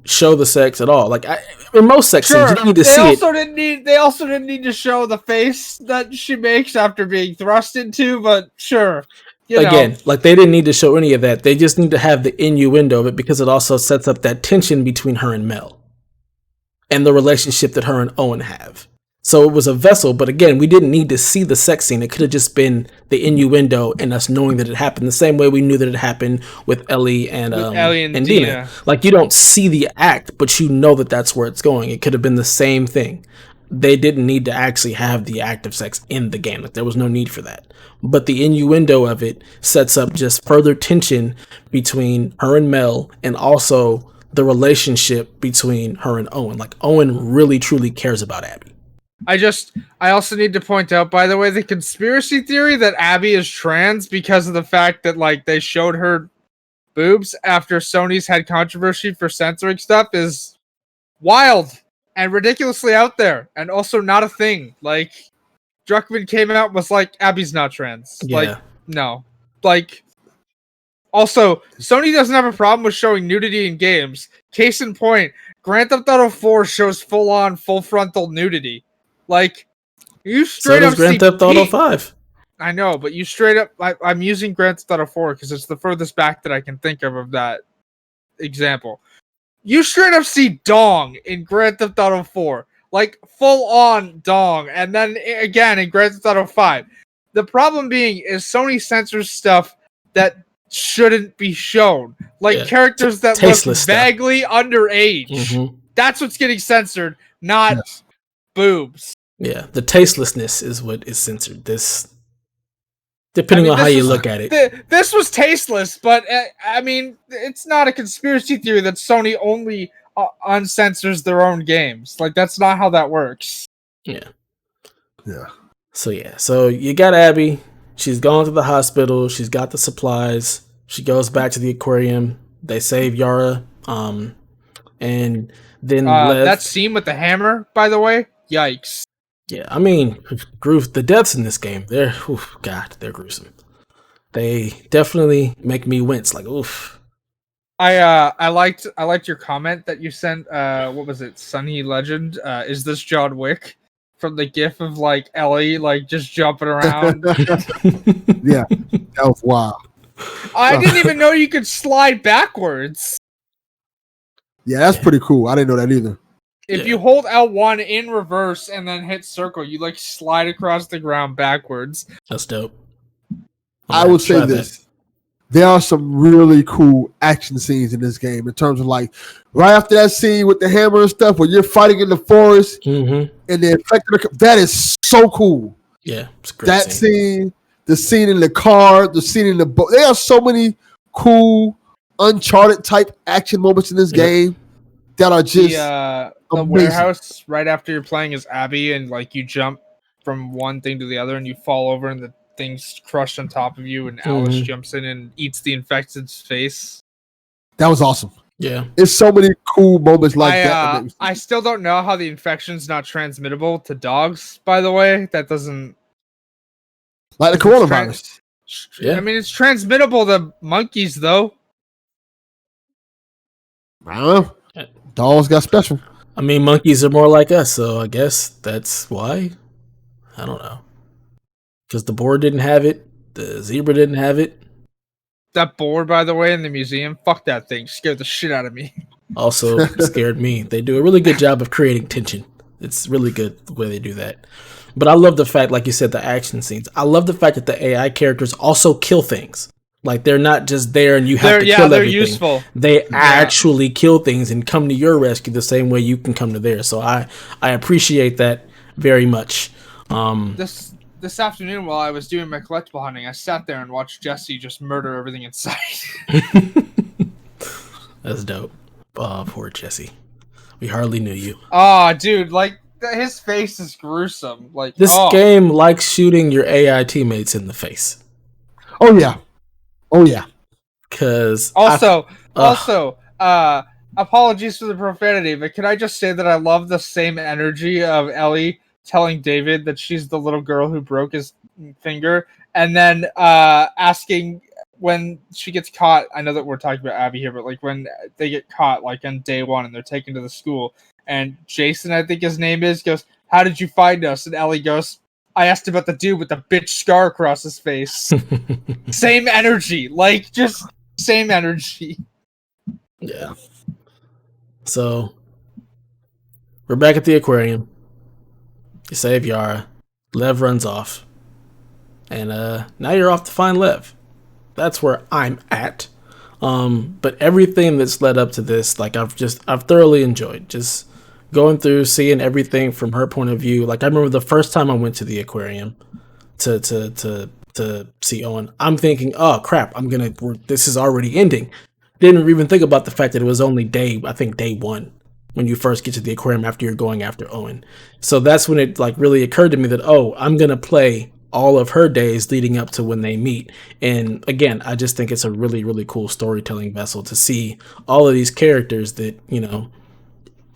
show the sex at all. Like in most sex scenes, you don't need to see it. They also didn't need to show the face that she makes after being thrust into, but sure. Again, like they didn't need to show any of that. They just need to have the innuendo of it because it also sets up that tension between her and Mel and the relationship that her and Owen have. So it was a vessel, but again, we didn't need to see the sex scene. It could have just been the innuendo and us knowing that it happened the same way we knew that it happened with Ellie and Dina. Like you don't see the act, but you know that that's where it's going. It could have been the same thing. They didn't need to actually have the act of sex in the game. Like there was no need for that. But the innuendo of it sets up just further tension between her and Mel and also the relationship between her and Owen. Like Owen really truly cares about Abby. I also need to point out, by the way, the conspiracy theory that Abby is trans because of the fact that, like, they showed her boobs after Sony's had controversy for censoring stuff is wild and ridiculously out there and also not a thing. Like, Druckmann came out and was like, Abby's not trans. Yeah. Like, no. Like, also, Sony doesn't have a problem with showing nudity in games. Case in point, Grand Theft Auto 4 shows full-on, full-frontal nudity. Like, you straight up Grand Theft Auto 5. I know, but you straight up... I'm using Grand Theft Auto 4 because it's the furthest back that I can think of that example. You straight up see dong in Grand Theft Auto 4. like full on dong. And then again in Grand Theft Auto 5, the problem being is Sony censors stuff that shouldn't be shown, like characters that look vaguely underage. Mm-hmm. That's what's getting censored, not boobs. Yeah, the tastelessness is what is censored. Depending on how you look at it. This was tasteless, but I mean, it's not a conspiracy theory that Sony only uncensors their own games. Like, that's not how that works. Yeah. So you got Abby. She's gone to the hospital. She's got the supplies. She goes back to the aquarium. They save Yara. And then that scene with the hammer, by the way, yikes. Yeah, I mean, the deaths in this game, they're gruesome. They definitely make me wince. Like, oof. I liked your comment that you sent. What was it? Sunny Legend. Is this John Wick? From the gif of like Ellie like just jumping around. Yeah, that was wild. I didn't even know you could slide backwards. Yeah, that's pretty cool. I didn't know that either. If you hold L1 in reverse and then hit circle, you like slide across the ground backwards. That's dope. I would say this. There are some really cool action scenes in this game in terms of like right after that scene with the hammer and stuff where you're fighting in the forest and the effect that is so cool. Yeah, it's a great that scene, the scene in the car, the scene in the boat. There are so many cool Uncharted type action moments in this game that are just the warehouse right after you're playing as Abby and like you jump from one thing to the other and you fall over and the things crushed on top of you and Alice jumps in and eats the infected's face. That was awesome. Yeah. There's so many cool moments like that. I still don't know how the infection's not transmittable to dogs, by the way. That doesn't... Like the coronavirus. I mean, it's transmittable to monkeys, though. I don't know. Dogs got special. I mean, monkeys are more like us, so I guess that's why. I don't know. Because the boar didn't have it. The zebra didn't have it. That boar, by the way, in the museum, fuck that thing. Scared the shit out of me. Also scared me. They do a really good job of creating tension. It's really good the way they do that. But I love the fact, like you said, the action scenes. I love the fact that the AI characters also kill things. Like, they're not just there and you have to kill everything. Useful. They actually kill things and come to your rescue the same way you can come to theirs. So I appreciate that very much. This afternoon, while I was doing my collectible hunting, I sat there and watched Jesse just murder everything in sight. That's dope. Oh, poor Jesse. We hardly knew you. Oh, dude, like, his face is gruesome. Like, this game likes shooting your AI teammates in the face. Oh, yeah. Because also, apologies for the profanity, but can I just say that I love the same energy of Ellie telling David that she's the little girl who broke his finger, and then asking when she gets caught. I know that we're talking about Abby here, but like when they get caught, like on day one, and they're taken to the school, and Jason, I think his name is, goes, "How did you find us?" And Ellie goes, "I asked about the dude with the bitch scar across his face." Same energy, like just same energy. Yeah. So we're back at the aquarium. You save Yara. Lev runs off. And now you're off to find Lev. That's where I'm at. But everything that's led up to this, like I've thoroughly enjoyed. Just going through, seeing everything from her point of view. Like I remember the first time I went to the aquarium to see Owen, I'm thinking, oh crap, this is already ending. Didn't even think about the fact that it was only day one when you first get to the aquarium after you're going after Owen. So that's when it like really occurred to me that, oh, I'm going to play all of her days leading up to when they meet. And again, I just think it's a really, really cool storytelling vessel to see all of these characters that, you know,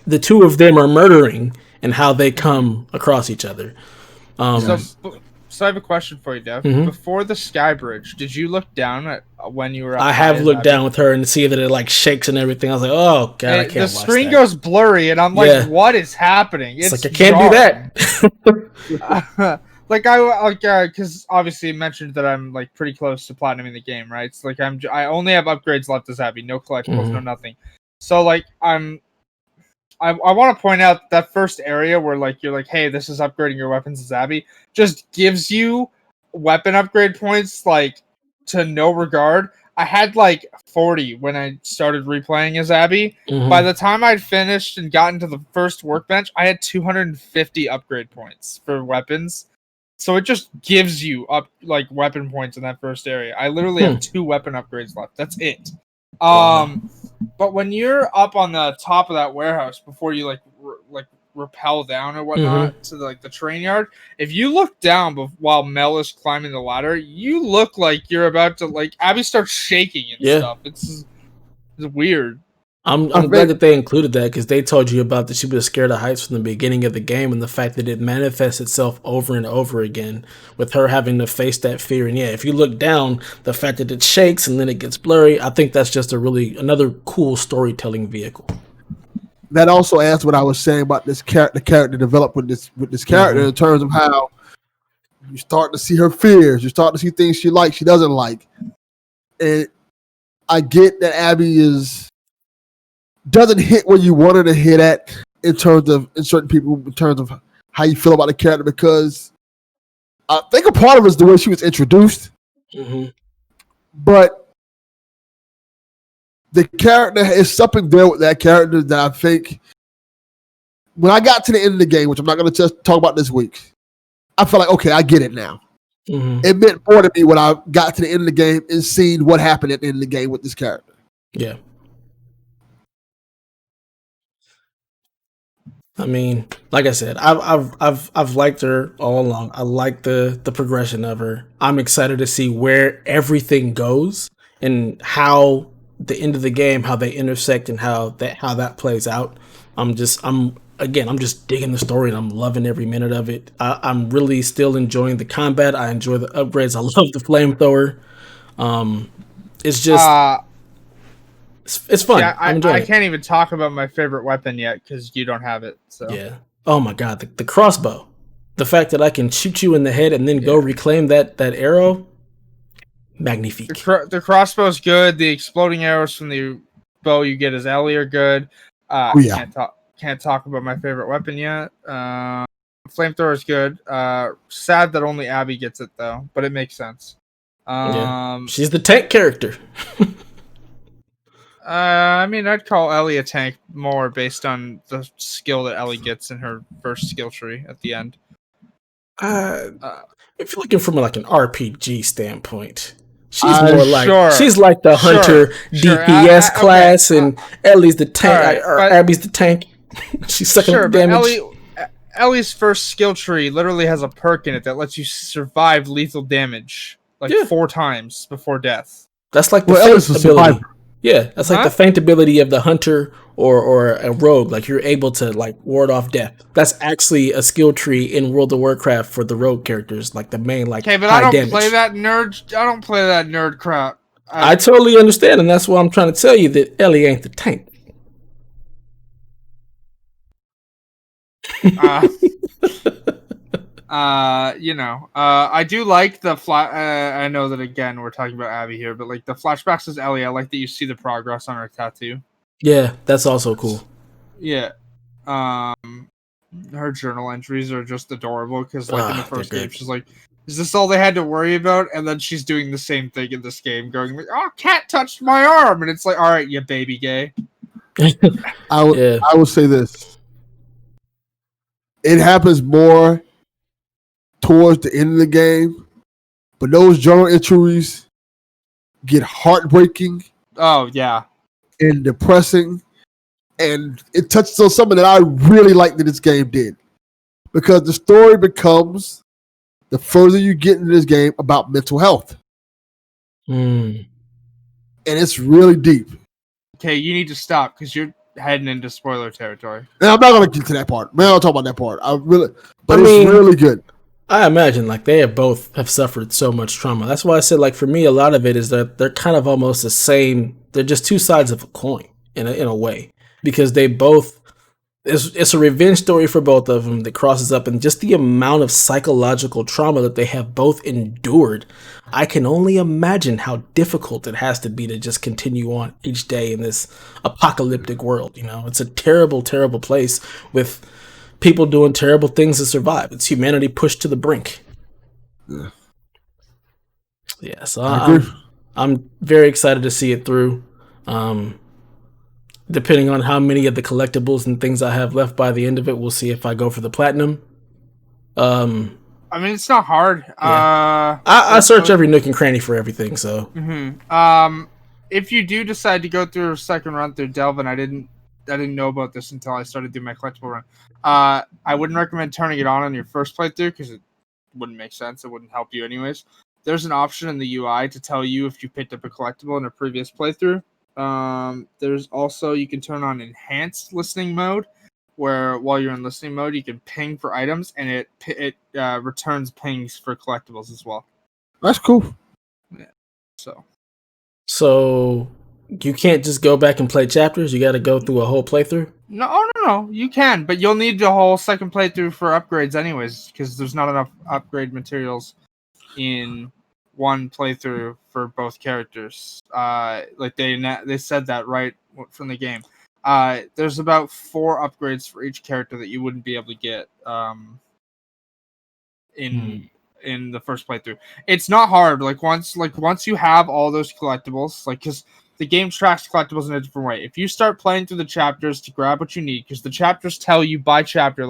the two of them are murdering and how they come across each other. So I have a question for you, Dev. Mm-hmm. Before the sky bridge, did you look down at when you were? I have looked down with her and see that it like shakes and everything. I was like, oh god, I can't. The screen goes blurry, and I'm like, what is happening? It's like I can't do that. Because obviously you mentioned that I'm like pretty close to platinum in the game, right? It's like I only have upgrades left as Abby, no collectibles, no nothing. So like I'm I want to point out that first area where like you're like, hey, this is upgrading your weapons as Abby, just gives you weapon upgrade points like to no regard. I had like 40 when I started replaying as Abby. By the time I'd finished and gotten to the first workbench, I had 250 upgrade points for weapons. So it just gives you up like weapon points in that first area. I literally have 2 weapon upgrades left. That's it. But when you're up on the top of that warehouse before you like rappel down or whatnot to the train yard, if you look down while Mel is climbing the ladder, you look like you're about to like Abby starts shaking and stuff. It's weird. I'm glad that they included that because they told you about that she was scared of heights from the beginning of the game, and the fact that it manifests itself over and over again with her having to face that fear. And yeah, if you look down, the fact that it shakes and then it gets blurry, I think that's just another cool storytelling vehicle. That also adds what I was saying about this character developed with this character in terms of how you start to see her fears, you start to see things she likes, she doesn't like, and I get that Abby doesn't hit where you want her to hit at in certain people, in terms of how you feel about the character, because I think a part of it is the way she was introduced. But the character is something there with that character that I think when I got to the end of the game, which I'm not going to just talk about this week, I felt like, okay, I get it now. It meant more to me when I got to the end of the game and seen what happened at the end of the game with this character. Yeah. I mean, like I said, I've liked her all along. I like the progression of her. I'm excited to see where everything goes and how the end of the game, how they intersect and how that plays out. I'm just digging the story and I'm loving every minute of it. I'm really still enjoying the combat. I enjoy the upgrades. I love the flamethrower. It's just it's fun. Yeah, I'm enjoying I can't even talk about my favorite weapon yet because you don't have it. So yeah. Oh my god, the crossbow. The fact that I can shoot you in the head and then go reclaim that arrow. Magnifique. The crossbow's good. The exploding arrows from the bow you get as Ellie are good. Can't talk about my favorite weapon yet. Flamethrower is good. Sad that only Abby gets it though, but it makes sense. She's the tank character. I mean, I'd call Ellie a tank more based on the skill that Ellie gets in her first skill tree at the end. If you're looking from like an RPG standpoint, she's more like she's like the hunter DPS class, and Ellie's the tank. Abby's the tank. She's sucking up damage. But Ellie's first skill tree literally has a perk in it that lets you survive lethal damage 4 times before death. That's like the feint ability. Yeah, that's like the feint ability of the hunter or a rogue. Like you're able to like ward off death. That's actually a skill tree in World of Warcraft for the rogue characters, like the main like. Okay, but I don't play that nerd crap. I totally understand, and that's why I'm trying to tell you that Ellie ain't the tank. I do like the I know that again we're talking about Abby here, but like the flashbacks as Ellie, I like that you see the progress on her tattoo. Yeah, that's also cool. Yeah, her journal entries are just adorable because like in the first game she's like, "Is this all they had to worry about?" And then she's doing the same thing in this game, going like, "Oh, cat touched my arm," and it's like, "All right, you baby gay." I will say this. It happens more towards the end of the game, but those journal entries get heartbreaking. Oh, yeah. And depressing. And it touches on something that I really like that this game did. Because the story becomes, the further you get into this game, about mental health. And it's really deep. Okay, you need to stop because you're heading into spoiler territory. And I'm not going to get to that part. Man, I'll talk about that part. It's really good. I imagine like they both have suffered so much trauma. That's why I said like for me, a lot of it is that they're kind of almost the same. They're just two sides of a coin in a way, because they both it's a revenge story for both of them that crosses up, and just the amount of psychological trauma that they have both endured. I can only imagine how difficult it has to be to just continue on each day in this apocalyptic world. It's a terrible, terrible place with people doing terrible things to survive. It's humanity pushed to the brink. Yeah, so I'm very excited to see it through. Depending on how many of the collectibles and things I have left by the end of it, we'll see if I go for the platinum. I mean, it's not hard. Yeah. I search every nook and cranny for everything. So, if you do decide to go through a second run through Delvin, I didn't know about this until I started doing my collectible run. I wouldn't recommend turning it on your first playthrough because it wouldn't make sense. It wouldn't help you anyways. There's an option in the UI to tell you if you picked up a collectible in a previous playthrough. There's also, you can turn on enhanced listening mode, where while you're in listening mode, you can ping for items, and it returns pings for collectibles as well. That's cool. Yeah. So you can't just go back and play chapters. You got to go through a whole playthrough. No. You can, but you'll need the whole second playthrough for upgrades anyways, because there's not enough upgrade materials in one playthrough for both characters. Like they said that right from the game. There's about 4 upgrades for each character that you wouldn't be able to get in the first playthrough. It's not hard. Once you have all those collectibles, because the game tracks collectibles in a different way. If you start playing through the chapters to grab what you need, because the chapters tell you by chapter,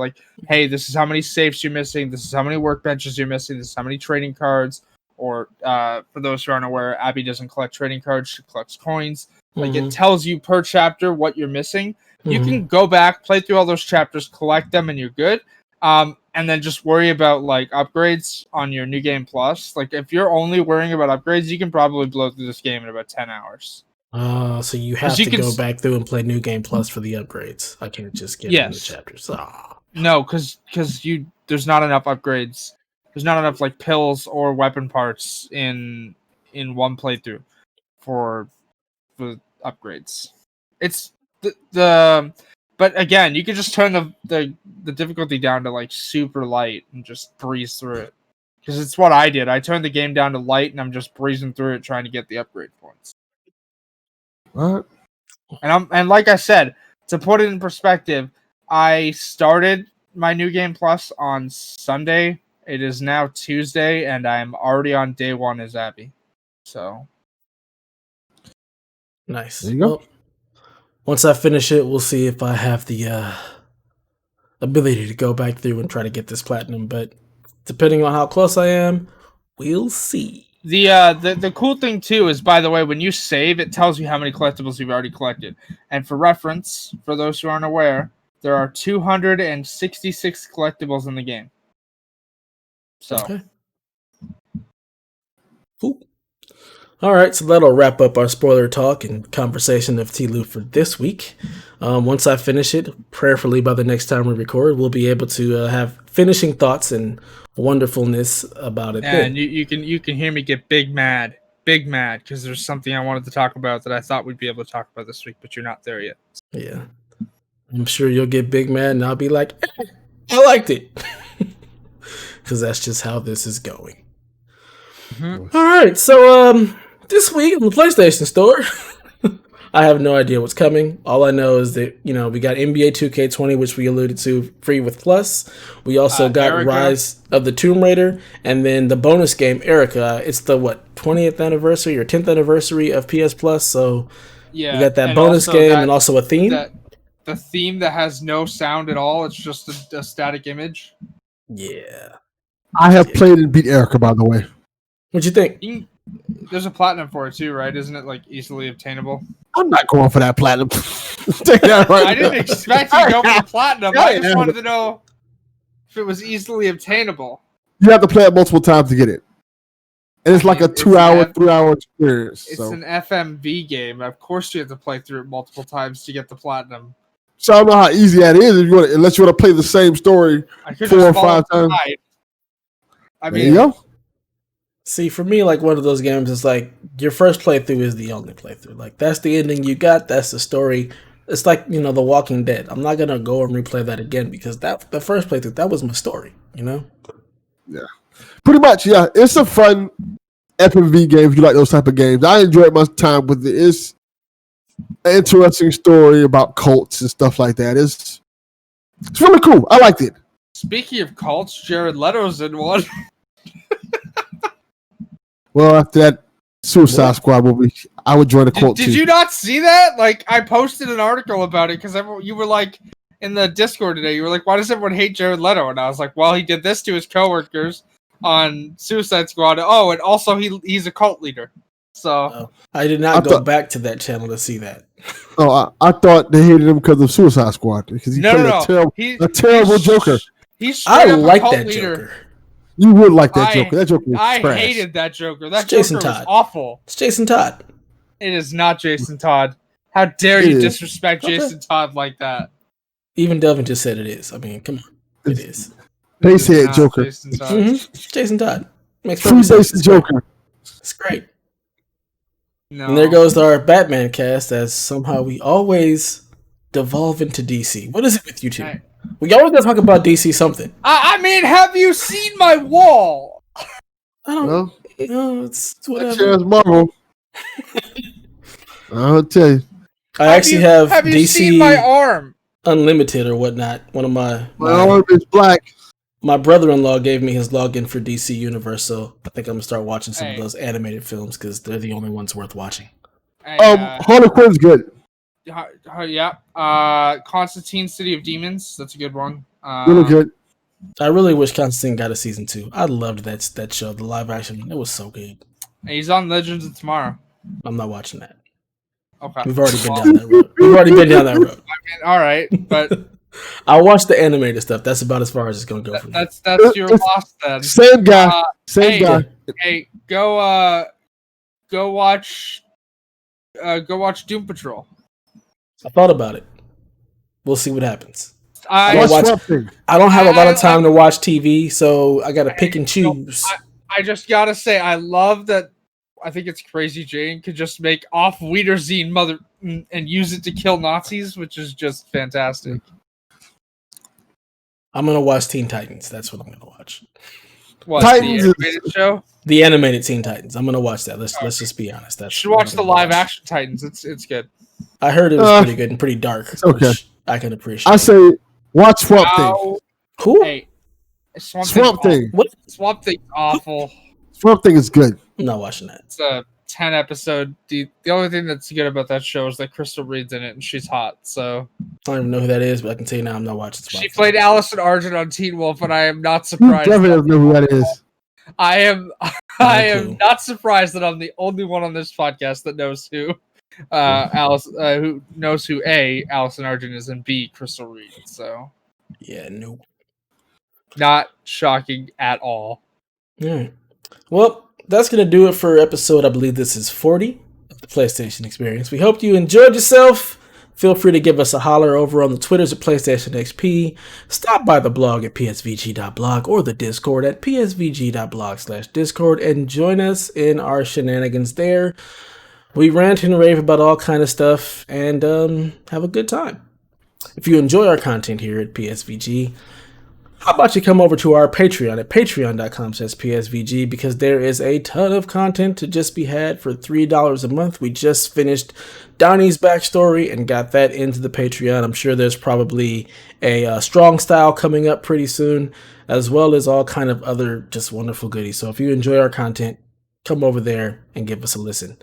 hey, this is how many safes you're missing, this is how many workbenches you're missing, this is how many trading cards. Or for those who aren't aware, Abby doesn't collect trading cards; she collects coins. It tells you per chapter what you're missing. You can go back, play through all those chapters, collect them, and you're good. And then just worry about upgrades on your New Game Plus. If you're only worrying about upgrades, you can probably blow through this game in about 10 hours. So you have to go back through and play New Game Plus for the upgrades. I can't just get in the chapters. No, because there's not enough upgrades. There's not enough pills or weapon parts in one playthrough for upgrades. It's but again, you can just turn the difficulty down to super light and just breeze through it. Because it's what I did. I turned the game down to light and I'm just breezing through it trying to get the upgrade points. What? And like I said, to put it in perspective, I started my New Game Plus on Sunday. It is now Tuesday, and I'm already on day 1 as Abby. So nice. There you go. Well, once I finish it, we'll see if I have the ability to go back through and try to get this platinum. But depending on how close I am, we'll see. The cool thing too is, by the way, when you save, it tells you how many collectibles you've already collected. And for reference, for those who aren't aware, there are 266 collectibles in the game. So, okay. Cool. All right, so that'll wrap up our spoiler talk and conversation of TLOU for this week. Once I finish it, prayerfully by the next time we record, we'll be able to have finishing thoughts and wonderfulness about it. And you can hear me get big mad, because there's something I wanted to talk about that I thought we'd be able to talk about this week, but you're not there yet. Yeah, I'm sure you'll get big mad, and I'll be like, I liked it, because that's just how this is going. All right, so this week on the PlayStation Store, I have no idea what's coming. All I know is that, we got NBA 2K20, which we alluded to, free with Plus. We also got Erica. Rise of the Tomb Raider, and then the bonus game, Erica. It's the, 20th anniversary or 10th anniversary of PS Plus, so we got that bonus game and also a theme. The theme that has no sound at all, it's just a static image. Yeah. I have played and beat Erica, by the way. What'd you think? There's a platinum for it too, right? Isn't it easily obtainable? I'm not going for that platinum. I didn't expect you to go for the platinum. I just wanted to know if it was easily obtainable. You have to play it multiple times to get it. And it's a 2-hour, 3-hour experience. It's an FMV game. Of course you have to play through it multiple times to get the platinum. So I don't know how easy that is unless you want to play the same story 4 or 5 times. There you go. See, for me, one of those games is your first playthrough is the only playthrough. That's the ending you got. That's the story. It's like, The Walking Dead. I'm not gonna go and replay that again because the first playthrough, that was my story. Yeah, pretty much. Yeah, it's a fun FMV game if you like those type of games. I enjoyed my time with it. It's an interesting story about cults and stuff like that. It's really cool. I liked it. Speaking of cults, Jared Leto's in one. Well, after that Suicide Squad movie, I would join the cult too. Did you not see that? Like, I posted an article about it because you were like in the Discord today. You were like, "Why does everyone hate Jared Leto?" And I was like, "Well, he did this to his coworkers on Suicide Squad. Oh, and also he's a cult leader." So I did not go back to that channel to see that. Oh, I thought they hated him because of Suicide Squad because he played a terrible Joker. I like that Joker. You would like that Joker. That Joker was I trash. hated that Joker. That Jason Joker Todd. was awful. It's Jason Todd. It is not Jason Todd. How dare you disrespect Jason Todd like that? Even Delvin just said it is. I mean, come on. It is. Face-head Joker. Jason Todd. Jason Todd. Makes True Jason Joker. It's great. No. And there goes our Batman cast as somehow we always devolve into DC. What is it with you two? We always gotta talk about DC something. I mean, have you seen my wall? I don't know. No, it's whatever. That's Marvel. I'll tell you. I actually have Have you DC seen my arm? Unlimited or whatnot. One of my arm is black. My brother-in-law gave me his login for DC Universe, so I think I'm gonna start watching some of those animated films because they're the only ones worth watching. Harley Quinn's good. Yeah. Constantine, City of Demons. That's a good one. Really good. I really wish Constantine got a season 2. I loved that show, the live action. It was so good. He's on Legends of Tomorrow. I'm not watching that. Okay. We've already been down that road. I mean, all right, but I watched the animated stuff. That's about as far as it's gonna go for me. That's your loss then. Same guy. Guy. Hey, go watch Doom Patrol. I thought about it. We'll see what happens. I don't have a lot of time to watch TV, so I gotta pick and choose. I just gotta say, I love that. I think it's Crazy Jane could just make off Wiedersehen mother and use it to kill Nazis, which is just fantastic. I'm gonna watch Teen Titans. That's what I'm gonna watch. What, Titans, the animated show? The animated Teen Titans. I'm gonna watch that. Let's just be honest. You should watch the live action Titans. It's good. I heard it was pretty good and pretty dark. Okay, I can appreciate. I say watch Swamp Thing. Who? Hey, Swamp Thing. What? Swamp Thing's awful. Swamp Thing is good. I'm not watching that. It's a 10 episode. The only thing that's good about that show is that Crystal Reed's in it and she's hot. So I don't even know who that is, but I can tell you now I'm not watching Swamp She Thing. played Allison Argent on Teen Wolf, and I am not surprised. You definitely doesn't know who that is. I am not surprised that I'm the only one on this podcast that knows who who knows who A, Allison Argent is, and B, Crystal Reed. So yeah, no. Not shocking at all. All right. Well, that's going to do it for episode, I believe this is 40 of the PlayStation Experience. We hope you enjoyed yourself. Feel free to give us a holler over on the Twitters at PlayStation XP. Stop by the blog at psvg.blog or the Discord at psvg.blog/discord and join us in our shenanigans there. We rant and rave about all kind of stuff and have a good time. If you enjoy our content here at PSVG, how about you come over to our Patreon at patreon.com/PSVG because there is a ton of content to just be had for $3 a month. We just finished Donnie's backstory and got that into the Patreon. I'm sure there's probably a strong style coming up pretty soon, as well as all kind of other just wonderful goodies. So if you enjoy our content, come over there and give us a listen.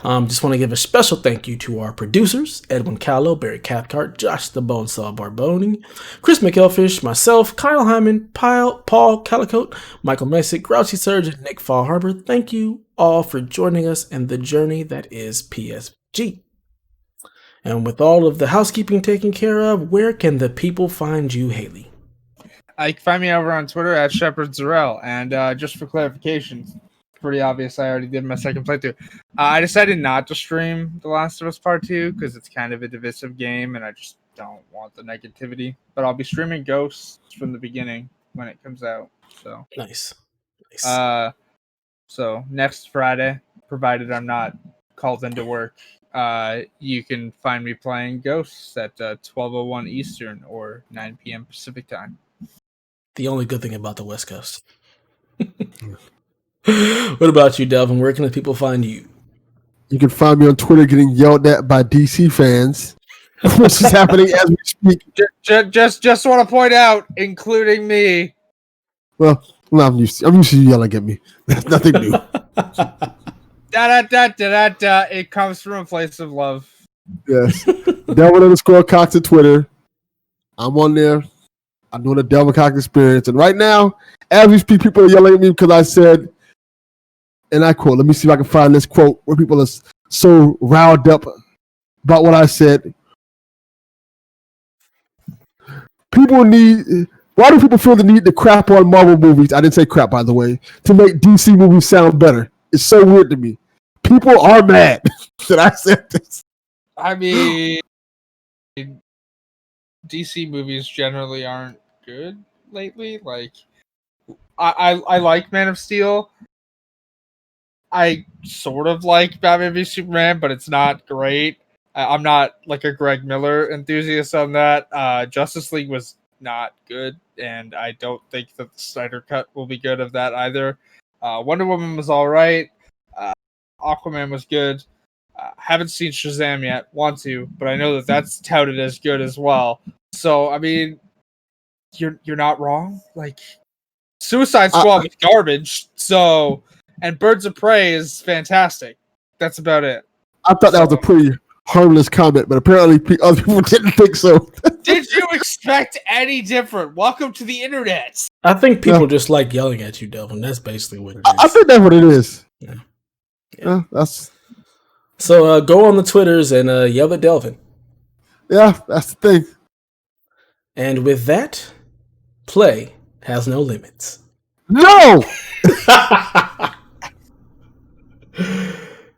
Just want to give a special thank you to our producers, Edwin Callow, Barry Cathcart, Josh the Bonesaw Barboni, Chris McElfish, myself, Kyle Hyman, Paul Calicote, Michael Messick, Grouchy Surge, and Nick Fall Harbor. Thank you all for joining us in the journey that is PSVG. And with all of the housekeeping taken care of, where can the people find you, Haley? You can find me over on Twitter at Shepard Zarel. And just for clarification, pretty obvious I already did my second playthrough. I decided not to stream The Last of Us Part 2 because it's kind of a divisive game and I just don't want the negativity. But I'll be streaming Ghosts from the beginning when it comes out. So Nice. So next Friday, provided I'm not called into work, you can find me playing Ghosts at 12:01 Eastern or 9 p.m. Pacific time. The only good thing about the West Coast. What about you, Delvin? Where can the people find you? You can find me on Twitter getting yelled at by DC fans, which is happening as we speak. Just want to point out, including me. Well, I'm used to you yelling at me. That's nothing new. It comes from a place of love. Yes. Delvin_Cox on Twitter. I'm on there. I'm doing a Delvin Cox experience. And right now, as we speak, people are yelling at me because I said, and I quote, let me see if I can find this quote where people are so riled up about what I said. Why do people feel the need to crap on Marvel movies? I didn't say crap, by the way, to make DC movies sound better. It's so weird to me. People are mad that I said this. I mean, DC movies generally aren't good lately. Like, I like Man of Steel. I sort of like Batman v Superman, but it's not great. I'm not like a Greg Miller enthusiast on that. Justice League was not good, and I don't think that the Snyder Cut will be good of that either. Wonder Woman was all right. Aquaman was good. Haven't seen Shazam yet. Want to, but I know that that's touted as good as well. So I mean, you're not wrong. Like, Suicide Squad was garbage. So, and Birds of Prey is fantastic. That's about it. I thought that was a pretty harmless comment, but apparently other people didn't think so. Did you expect any different? Welcome to the internet. I think people just like yelling at you, Delvin. That's basically what it is. I think that's what it is. Yeah. That's so. Go on the Twitters and yell at Delvin. Yeah, that's the thing. And with that, play has no limits. No.